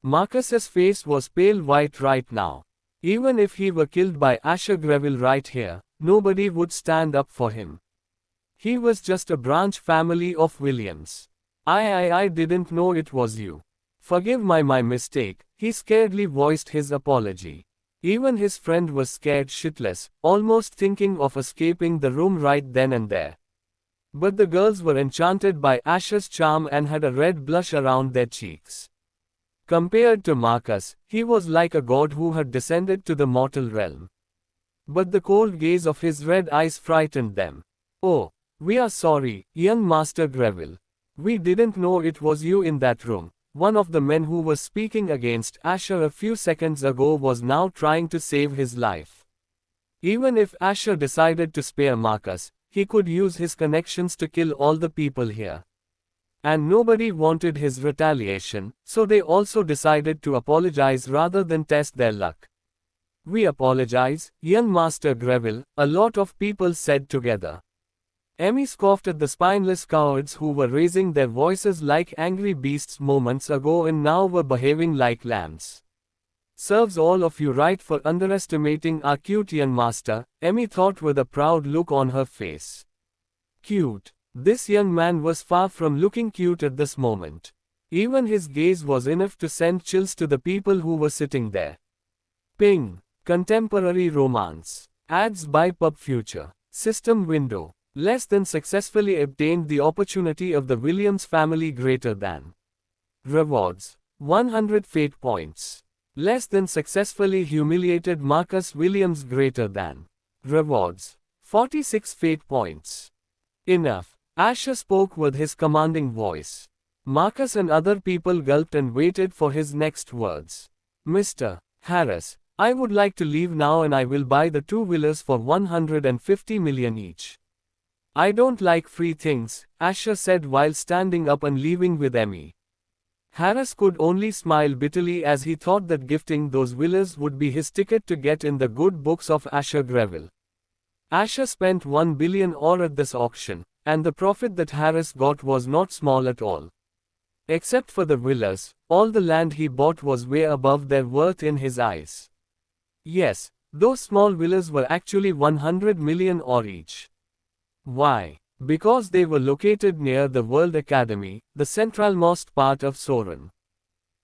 Marcus's face was pale white right now. Even if he were killed by Asher Greville right here, nobody would stand up for him. He was just a branch family of Williams. I didn't know it was you. Forgive my mistake, he scaredly voiced his apology. Even his friend was scared shitless, almost thinking of escaping the room right then and there. But the girls were enchanted by Asher's charm and had a red blush around their cheeks. Compared to Marcus, he was like a god who had descended to the mortal realm. But the cold gaze of his red eyes frightened them. Oh, we are sorry, young Master Greville. We didn't know it was you in that room. One of the men who was speaking against Asher a few seconds ago was now trying to save his life. Even if Asher decided to spare Marcus, he could use his connections to kill all the people here. And nobody wanted his retaliation, so they also decided to apologize rather than test their luck. We apologize, young Master Greville, a lot of people said together. Emmy scoffed at the spineless cowards who were raising their voices like angry beasts moments ago and now were behaving like lambs. Serves all of you right for underestimating our cute young master, Emmy thought with a proud look on her face. Cute. This young man was far from looking cute at this moment. Even his gaze was enough to send chills to the people who were sitting there. Ping. Contemporary romance. Ads by Pub Future. System window. Less than successfully obtained the opportunity of the Williams family greater than. Rewards. 100 fate points. Less than successfully humiliated Marcus Williams greater than. Rewards. 46 fate points. Enough. Asher spoke with his commanding voice. Marcus and other people gulped and waited for his next words. Mr. Harris, I would like to leave now and I will buy the two villas for 150 million each. I don't like free things, Asher said while standing up and leaving with Emmy. Harris could only smile bitterly as he thought that gifting those villas would be his ticket to get in the good books of Asher Greville. Asher spent 1 billion at this auction, and the profit that Harris got was not small at all. Except for the villas, all the land he bought was way above their worth in his eyes. Yes, those small villas were actually 100 million each. Why? Because they were located near the World Academy, the centralmost part of Soren.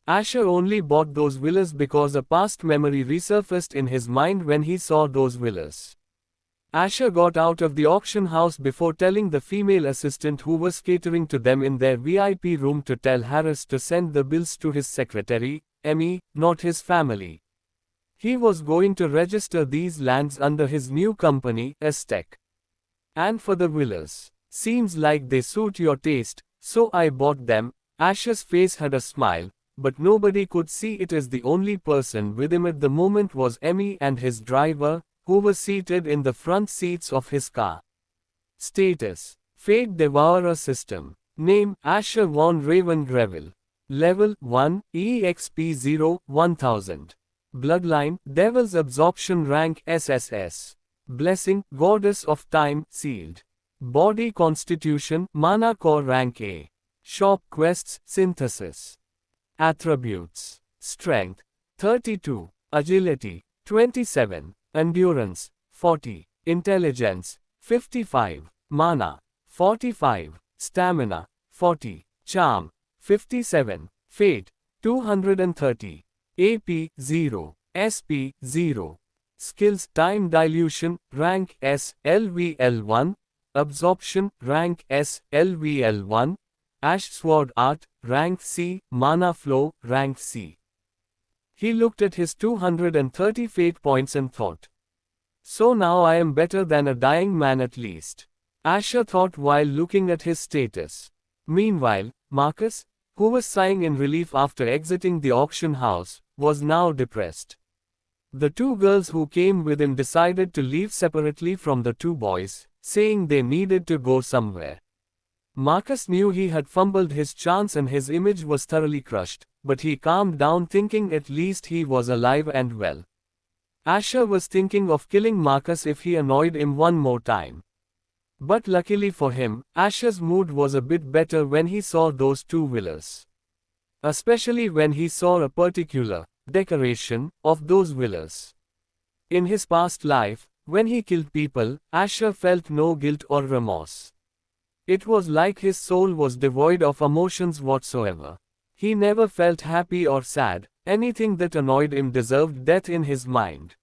Asher only bought those villas because a past memory resurfaced in his mind when he saw those villas. Asher got out of the auction house before telling the female assistant who was catering to them in their VIP room to tell Harris to send the bills to his secretary, Emmy, not his family. He was going to register these lands under his new company, Aztec. And for the villas. Seems like they suit your taste, so I bought them. Asher's face had a smile, but nobody could see it as the only person with him at the moment was Emmy and his driver, who were seated in the front seats of his car. Status: Fate Devourer System. Name: Asher von Ravengrevel. Level 1, EXP 0-1000. Bloodline: Devil's Absorption. Rank: SSS. Blessing: Goddess of Time, sealed. Body Constitution: Mana Core. Rank A. Shop Quests: Synthesis. Attributes: Strength 32, Agility 27, Endurance 40, Intelligence 55, Mana 45, Stamina 40, Charm 57, Fate 230, AP 0, SP 0. Skills: Time Dilution, Rank S, LVL1, Absorption, Rank S, LVL1, Ash Sword Art, Rank C, Mana Flow, Rank C. He looked at his 230 fate points and thought, so now I am better than a dying man at least. Asher thought while looking at his status. Meanwhile, Marcus, who was sighing in relief after exiting the auction house, was now depressed. The two girls who came with him decided to leave separately from the two boys, saying they needed to go somewhere. Marcus knew he had fumbled his chance and his image was thoroughly crushed, but he calmed down thinking at least he was alive and well. Asher was thinking of killing Marcus if he annoyed him one more time. But luckily for him, Asher's mood was a bit better when he saw those two villas. Especially when he saw a particular decoration of those villas. In his past life, when he killed people, Asher felt no guilt or remorse. It was like his soul was devoid of emotions whatsoever. He never felt happy or sad. Anything that annoyed him deserved death in his mind.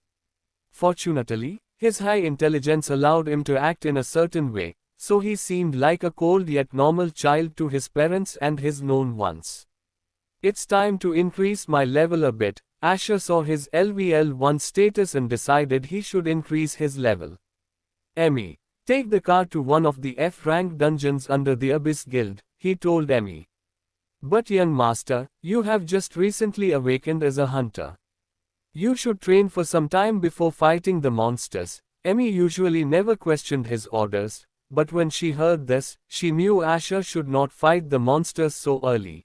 Fortunately, his high intelligence allowed him to act in a certain way, so he seemed like a cold yet normal child to his parents and his known ones. It's time to increase my level a bit. Asher saw his LVL1 status and decided he should increase his level. Emmy, take the car to one of the F-rank dungeons under the Abyss Guild, he told Emmy. But young master, you have just recently awakened as a hunter. You should train for some time before fighting the monsters. Emmy usually never questioned his orders, but when she heard this, she knew Asher should not fight the monsters so early.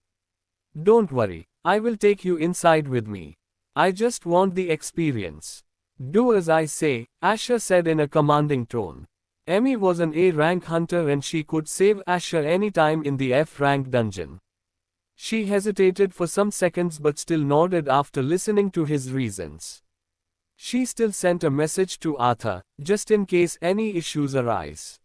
Don't worry, I will take you inside with me. I just want the experience. Do as I say, Asher said in a commanding tone. Emmy was an A-rank hunter and she could save Asher anytime in the F-rank dungeon. She hesitated for some seconds but still nodded after listening to his reasons. She still sent a message to Arthur, just in case any issues arise.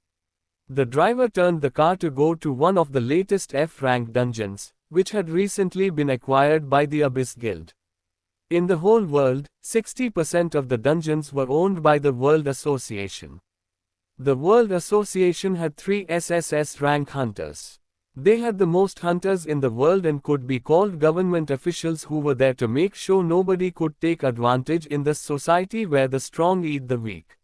The driver turned the car to go to one of the latest F-rank dungeons, which had recently been acquired by the Abyss Guild. In the whole world, 60% of the dungeons were owned by the World Association. The World Association had 3 SSS rank hunters. They had the most hunters in the world and could be called government officials who were there to make sure nobody could take advantage in this society where the strong eat the weak.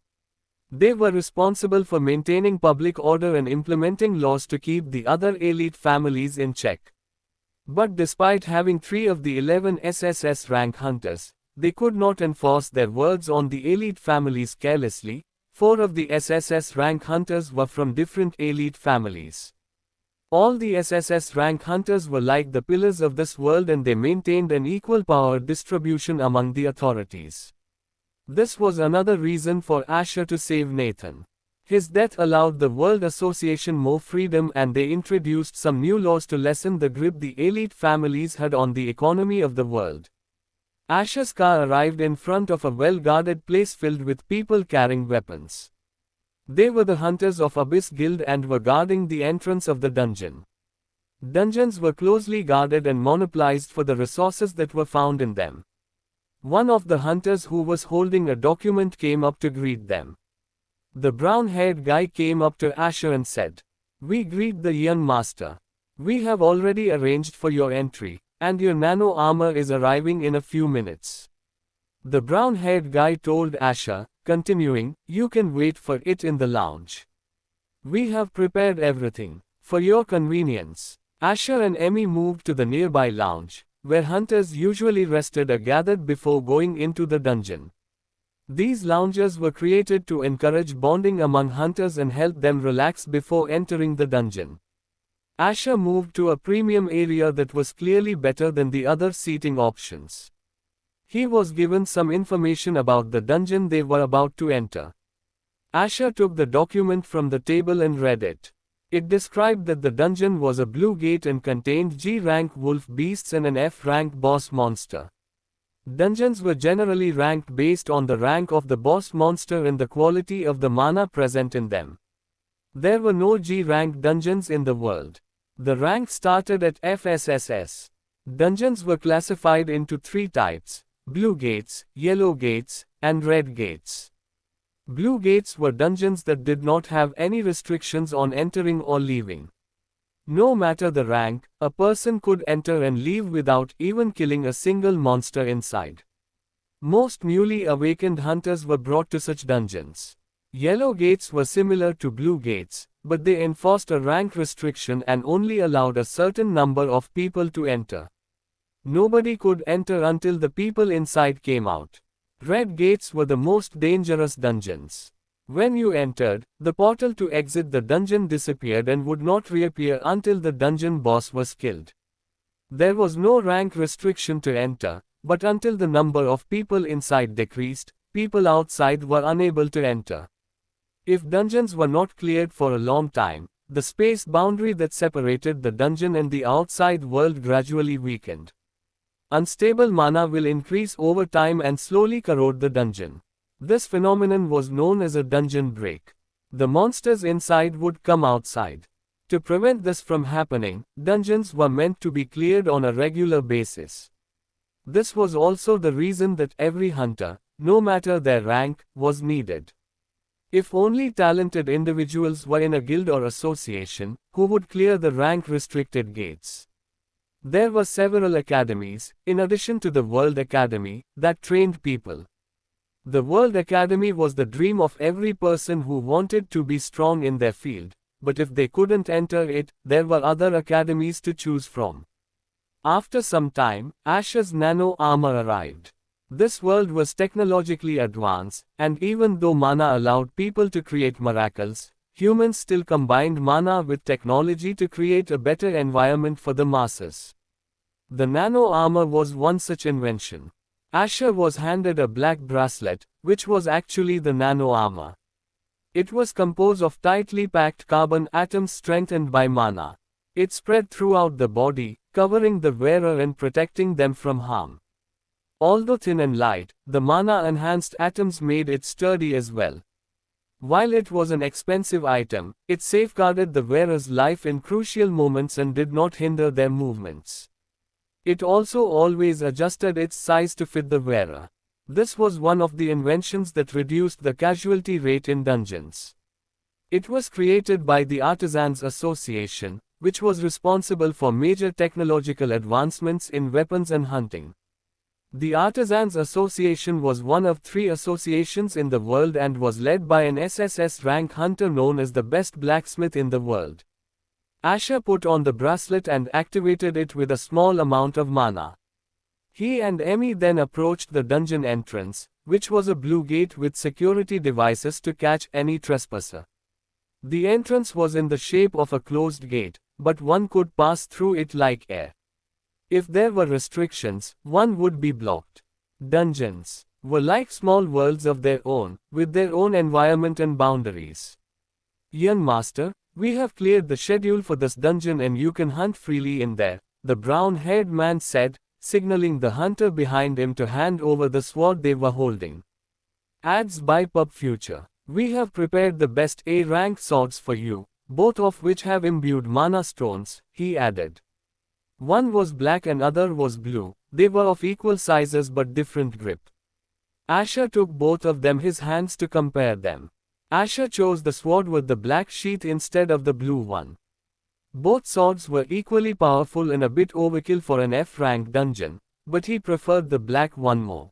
They were responsible for maintaining public order and implementing laws to keep the other elite families in check. But despite having 3 of the 11 SSS rank hunters, they could not enforce their words on the elite families carelessly. 4 of the SSS rank hunters were from different elite families. All the SSS rank hunters were like the pillars of this world and they maintained an equal power distribution among the authorities. This was another reason for Asher to save Nathan. His death allowed the World Association more freedom and they introduced some new laws to lessen the grip the elite families had on the economy of the world. Asher's car arrived in front of a well-guarded place filled with people carrying weapons. They were the hunters of Abyss Guild and were guarding the entrance of the dungeon. Dungeons were closely guarded and monopolized for the resources that were found in them. One of the hunters who was holding a document came up to greet them. The brown-haired guy came up to Asher and said, "We greet the young master. We have already arranged for your entry, and your nano armor is arriving in a few minutes." The brown-haired guy told Asher, continuing, "You can wait for it in the lounge. We have prepared everything. For your convenience." Asher and Emmy moved to the nearby lounge, where hunters usually rested or gathered before going into the dungeon. These lounges were created to encourage bonding among hunters and help them relax before entering the dungeon. Asher moved to a premium area that was clearly better than the other seating options. He was given some information about the dungeon they were about to enter. Asher took the document from the table and read it. It described that the dungeon was a blue gate and contained G-rank wolf beasts and an F-rank boss monster. Dungeons were generally ranked based on the rank of the boss monster and the quality of the mana present in them. There were no G-rank dungeons in the world. The rank started at FSSS. Dungeons were classified into 3 types: blue gates, yellow gates, and red gates. Blue gates were dungeons that did not have any restrictions on entering or leaving. No matter the rank, a person could enter and leave without even killing a single monster inside. Most newly awakened hunters were brought to such dungeons. Yellow gates were similar to blue gates, but they enforced a rank restriction and only allowed a certain number of people to enter. Nobody could enter until the people inside came out. Red gates were the most dangerous dungeons. When you entered, the portal to exit the dungeon disappeared and would not reappear until the dungeon boss was killed. There was no rank restriction to enter, but until the number of people inside decreased, people outside were unable to enter. If dungeons were not cleared for a long time, the space boundary that separated the dungeon and the outside world gradually weakened. Unstable mana will increase over time and slowly corrode the dungeon. This phenomenon was known as a dungeon break. The monsters inside would come outside. To prevent this from happening, dungeons were meant to be cleared on a regular basis. This was also the reason that every hunter, no matter their rank, was needed. If only talented individuals were in a guild or association, who would clear the rank-restricted gates. There were several academies, in addition to the World Academy, that trained people. The World Academy was the dream of every person who wanted to be strong in their field, but if they couldn't enter it, there were other academies to choose from. After some time, Asher's nano armor arrived. This world was technologically advanced, and even though mana allowed people to create miracles, humans still combined mana with technology to create a better environment for the masses. The nano armor was one such invention. Asher was handed a black bracelet, which was actually the nano armor. It was composed of tightly packed carbon atoms strengthened by mana. It spread throughout the body, covering the wearer and protecting them from harm. Although thin and light, the mana-enhanced atoms made it sturdy as well. While it was an expensive item, it safeguarded the wearer's life in crucial moments and did not hinder their movements. It also always adjusted its size to fit the wearer. This was one of the inventions that reduced the casualty rate in dungeons. It was created by the Artisans Association, which was responsible for major technological advancements in weapons and hunting. The Artisans Association was one of 3 associations in the world and was led by an SSS rank hunter known as the best blacksmith in the world. Asher put on the bracelet and activated it with a small amount of mana. He and Emmy then approached the dungeon entrance, which was a blue gate with security devices to catch any trespasser. The entrance was in the shape of a closed gate, but one could pass through it like air. If there were restrictions, one would be blocked. Dungeons were like small worlds of their own, with their own environment and boundaries. "Young master, we have cleared the schedule for this dungeon and you can hunt freely in there," the brown-haired man said, signaling the hunter behind him to hand over the sword they were holding. Ads by Pub Future. "We have prepared the best A-rank swords for you, both of which have imbued mana stones," he added. One was black and other was blue. They were of equal sizes but different grip. Asher took both of them his hands to compare them. Asher chose the sword with the black sheath instead of the blue one. Both swords were equally powerful and a bit overkill for an F-rank dungeon, but he preferred the black one more.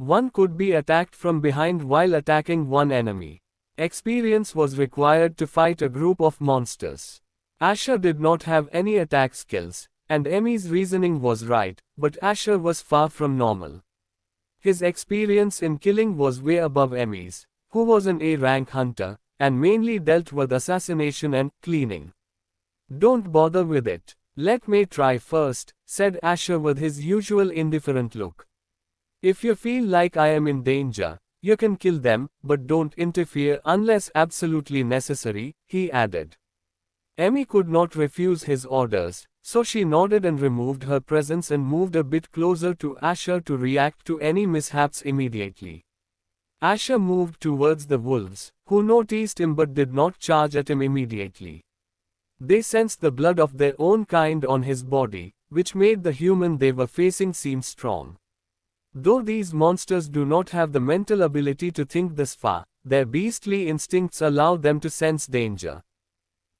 One could be attacked from behind while attacking one enemy. Experience was required to fight a group of monsters. Asher did not have any attack skills, and Emmy's reasoning was right, but Asher was far from normal. His experience in killing was way above Emmy's, who was an A-rank hunter, and mainly dealt with assassination and cleaning. Don't bother with it. Let me try first, said Asher with his usual indifferent look. If you feel like I am in danger, you can kill them, but don't interfere unless absolutely necessary, he added. Emmy could not refuse his orders, so she nodded and removed her presence and moved a bit closer to Asher to react to any mishaps immediately. Asher moved towards the wolves, who noticed him but did not charge at him immediately. They sensed the blood of their own kind on his body, which made the human they were facing seem strong. Though these monsters do not have the mental ability to think this far, their beastly instincts allow them to sense danger.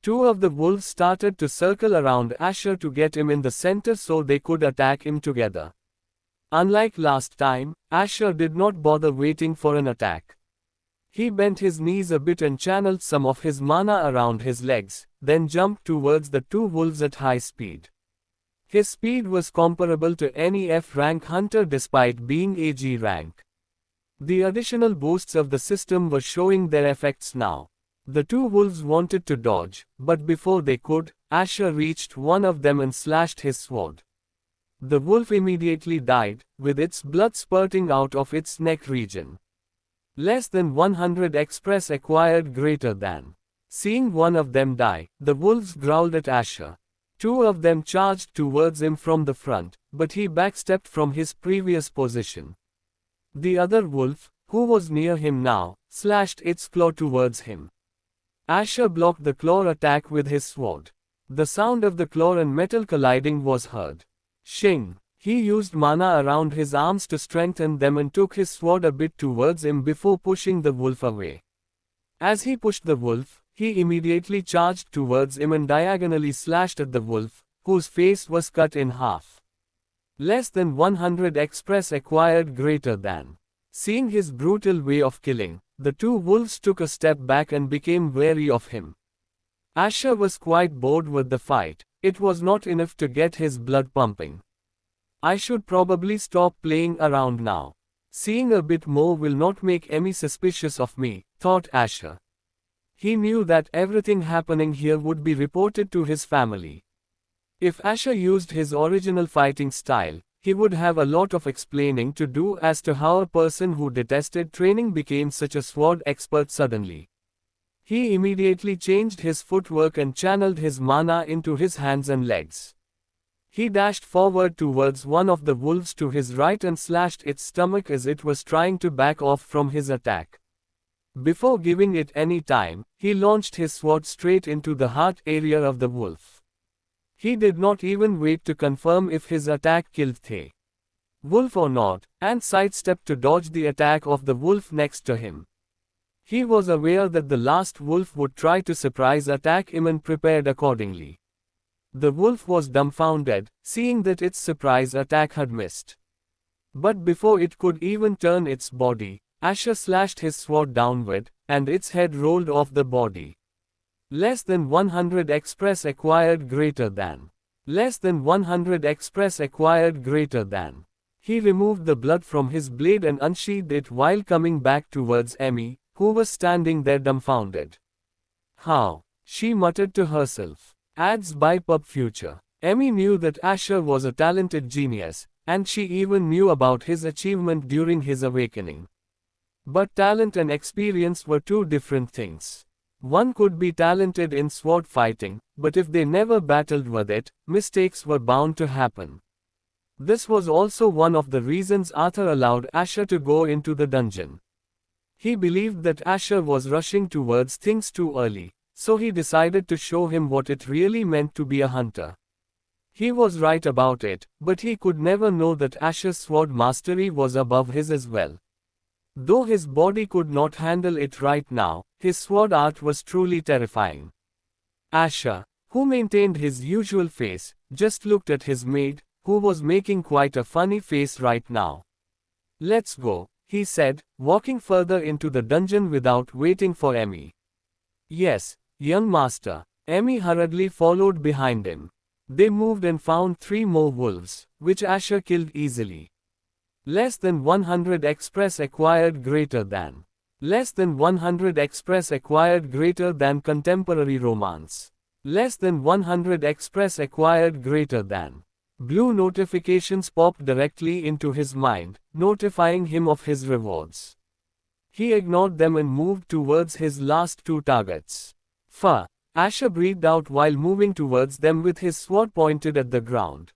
Two of the wolves started to circle around Asher to get him in the center so they could attack him together. Unlike last time, Asher did not bother waiting for an attack. He bent his knees a bit and channeled some of his mana around his legs, then jumped towards the two wolves at high speed. His speed was comparable to any F-rank hunter despite being AG rank. The additional boosts of the system were showing their effects now. The two wolves wanted to dodge, but before they could, Asher reached one of them and slashed his sword. The wolf immediately died, with its blood spurting out of its neck region. Less than 100 express acquired greater than. Seeing one of them die, the wolves growled at Asher. Two of them charged towards him from the front, but he backstepped from his previous position. The other wolf, who was near him now, slashed its claw towards him. Asher blocked the claw attack with his sword. The sound of the claw and metal colliding was heard. Shing! He used mana around his arms to strengthen them and took his sword a bit towards him before pushing the wolf away. As he pushed the wolf, he immediately charged towards him and diagonally slashed at the wolf, whose face was cut in half. Less than 100 express acquired greater than. Seeing his brutal way of killing, the two wolves took a step back and became wary of him. Asher was quite bored with the fight. It was not enough to get his blood pumping. I should probably stop playing around now. Seeing a bit more will not make Emmy suspicious of me, thought Asher. He knew that everything happening here would be reported to his family. If Asher used his original fighting style, he would have a lot of explaining to do as to how a person who detested training became such a sword expert suddenly. He immediately changed his footwork and channeled his mana into his hands and legs. He dashed forward towards one of the wolves to his right and slashed its stomach as it was trying to back off from his attack. Before giving it any time, he launched his sword straight into the heart area of the wolf. He did not even wait to confirm if his attack killed the wolf or not, and sidestepped to dodge the attack of the wolf next to him. He was aware that the last wolf would try to surprise attack him and prepared accordingly. The wolf was dumbfounded, seeing that its surprise attack had missed. But before it could even turn its body, Asher slashed his sword downward, and its head rolled off the body. Less than 100 express acquired greater than. Less than 100 express acquired greater than. He removed the blood from his blade and unsheathed it while coming back towards Emmy, who was standing there dumbfounded. How? She muttered to herself. Ads by Pub Future. Emmy knew that Asher was a talented genius, and she even knew about his achievement during his awakening. But talent and experience were two different things. One could be talented in sword fighting, but if they never battled with it, mistakes were bound to happen. This was also one of the reasons Arthur allowed Asher to go into the dungeon. He believed that Asher was rushing towards things too early, so he decided to show him what it really meant to be a hunter. He was right about it, but he could never know that Asher's sword mastery was above his as well. Though his body could not handle it right now, his sword art was truly terrifying. Asher, who maintained his usual face, just looked at his maid, who was making quite a funny face right now. Let's go, he said, walking further into the dungeon without waiting for Emmy. Yes, young master. Emmy hurriedly followed behind him. They moved and found 3 more wolves, which Asher killed easily. Less than 100 express acquired greater than. Less than 100 express acquired greater than contemporary romance. Less than 100 express acquired greater than. Blue notifications popped directly into his mind, notifying him of his rewards. He ignored them and moved towards his last 2 targets. Fa! Asher breathed out while moving towards them with his sword pointed at the ground.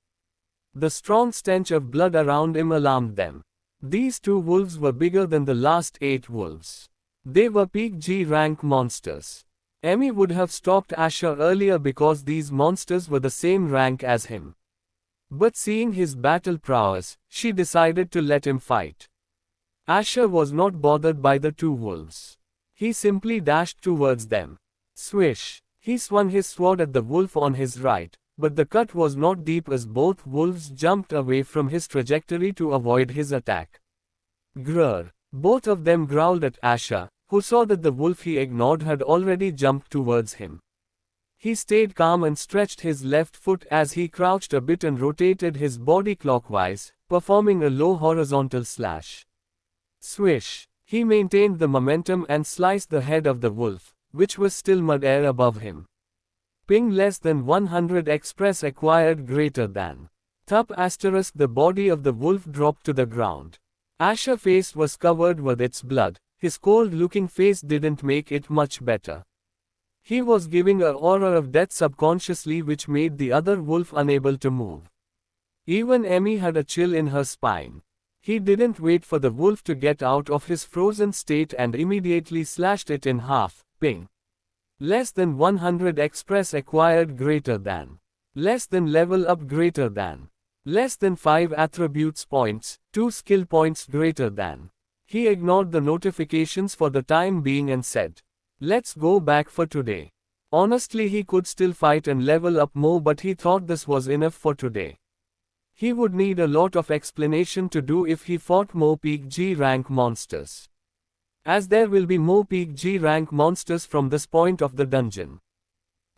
The strong stench of blood around him alarmed them. These 2 wolves were bigger than the last 8 wolves. They were peak G rank monsters. Emmy would have stopped Asher earlier because these monsters were the same rank as him. But seeing his battle prowess, she decided to let him fight. Asher was not bothered by the 2 wolves. He simply dashed towards them. Swish! He swung his sword at the wolf on his right, but the cut was not deep as both wolves jumped away from his trajectory to avoid his attack. Grr! Both of them growled at Asher, who saw that the wolf he ignored had already jumped towards him. He stayed calm and stretched his left foot as he crouched a bit and rotated his body clockwise, performing a low horizontal slash. Swish! He maintained the momentum and sliced the head of the wolf, which was still mid-air above him. Ping less than 100 express acquired greater than. Thup asterisk the body of the wolf dropped to the ground. Asher's face was covered with its blood. His cold-looking face didn't make it much better. He was giving an aura of death subconsciously which made the other wolf unable to move. Even Emmy had a chill in her spine. He didn't wait for the wolf to get out of his frozen state and immediately slashed it in half. Ping. Less than 100 express acquired greater than. Less than level up greater than. Less than 5 attributes points, 2 skill points greater than. He ignored the notifications for the time being and said, "Let's go back for today." Honestly, he could still fight and level up more, but he thought this was enough for today. He would need a lot of explanation to do if he fought more peak G rank monsters. As there will be more peak G rank monsters from this point of the dungeon.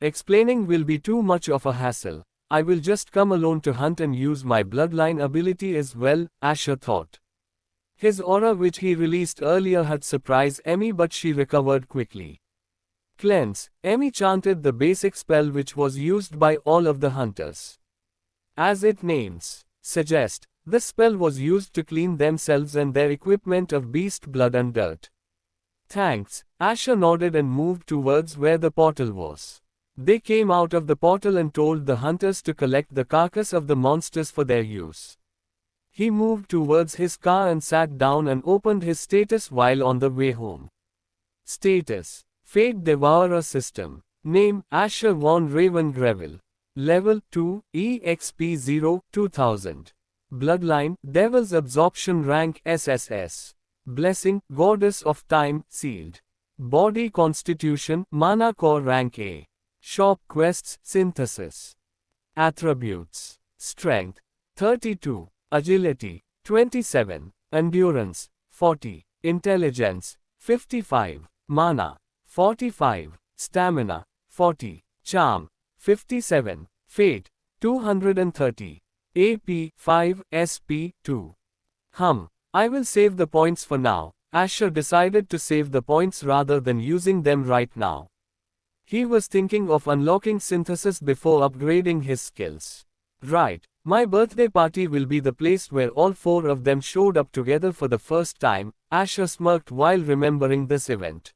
Explaining will be too much of a hassle. I will just come alone to hunt and use my bloodline ability as well, Asher thought. His aura which he released earlier had surprised Emmy, but she recovered quickly. Cleanse. Emmy chanted the basic spell which was used by all of the hunters. As its names suggest, this spell was used to clean themselves and their equipment of beast blood and dirt. Thanks. Asher nodded and moved towards where the portal was. They came out of the portal and told the hunters to collect the carcass of the monsters for their use. He moved towards his car and sat down and opened his status while on the way home. Status: Fate Devourer System. Name: Asher von Ravengrevel. Level 2, EXP 0, 2000. Bloodline: Devil's Absorption. Rank: SSS. Blessing: Goddess of Time, sealed. Body Constitution: Mana Core. Rank A. Shop Quests: Synthesis. Attributes: Strength 32, Agility 27, Endurance 40, Intelligence 55, Mana 45, Stamina 40, Charm 57, Fate 230, AP 5, SP 2. I will save the points for now. Asher decided to save the points rather than using them right now. He was thinking of unlocking synthesis before upgrading his skills. Right, my birthday party will be the place where all 4 of them showed up together for the first time, Asher smirked while remembering this event.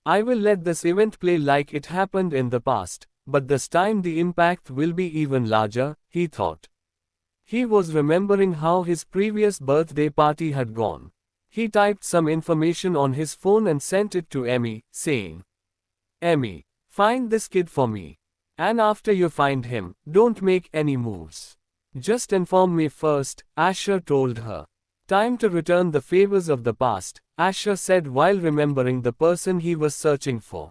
I will let this event play like it happened in the past, but this time the impact will be even larger, he thought. He was remembering how his previous birthday party had gone. He typed some information on his phone and sent it to Emmy, saying, "Emmy, find this kid for me. And after you find him, don't make any moves. Just inform me first," Asher told her. Time to return the favors of the past, Asher said while remembering the person he was searching for.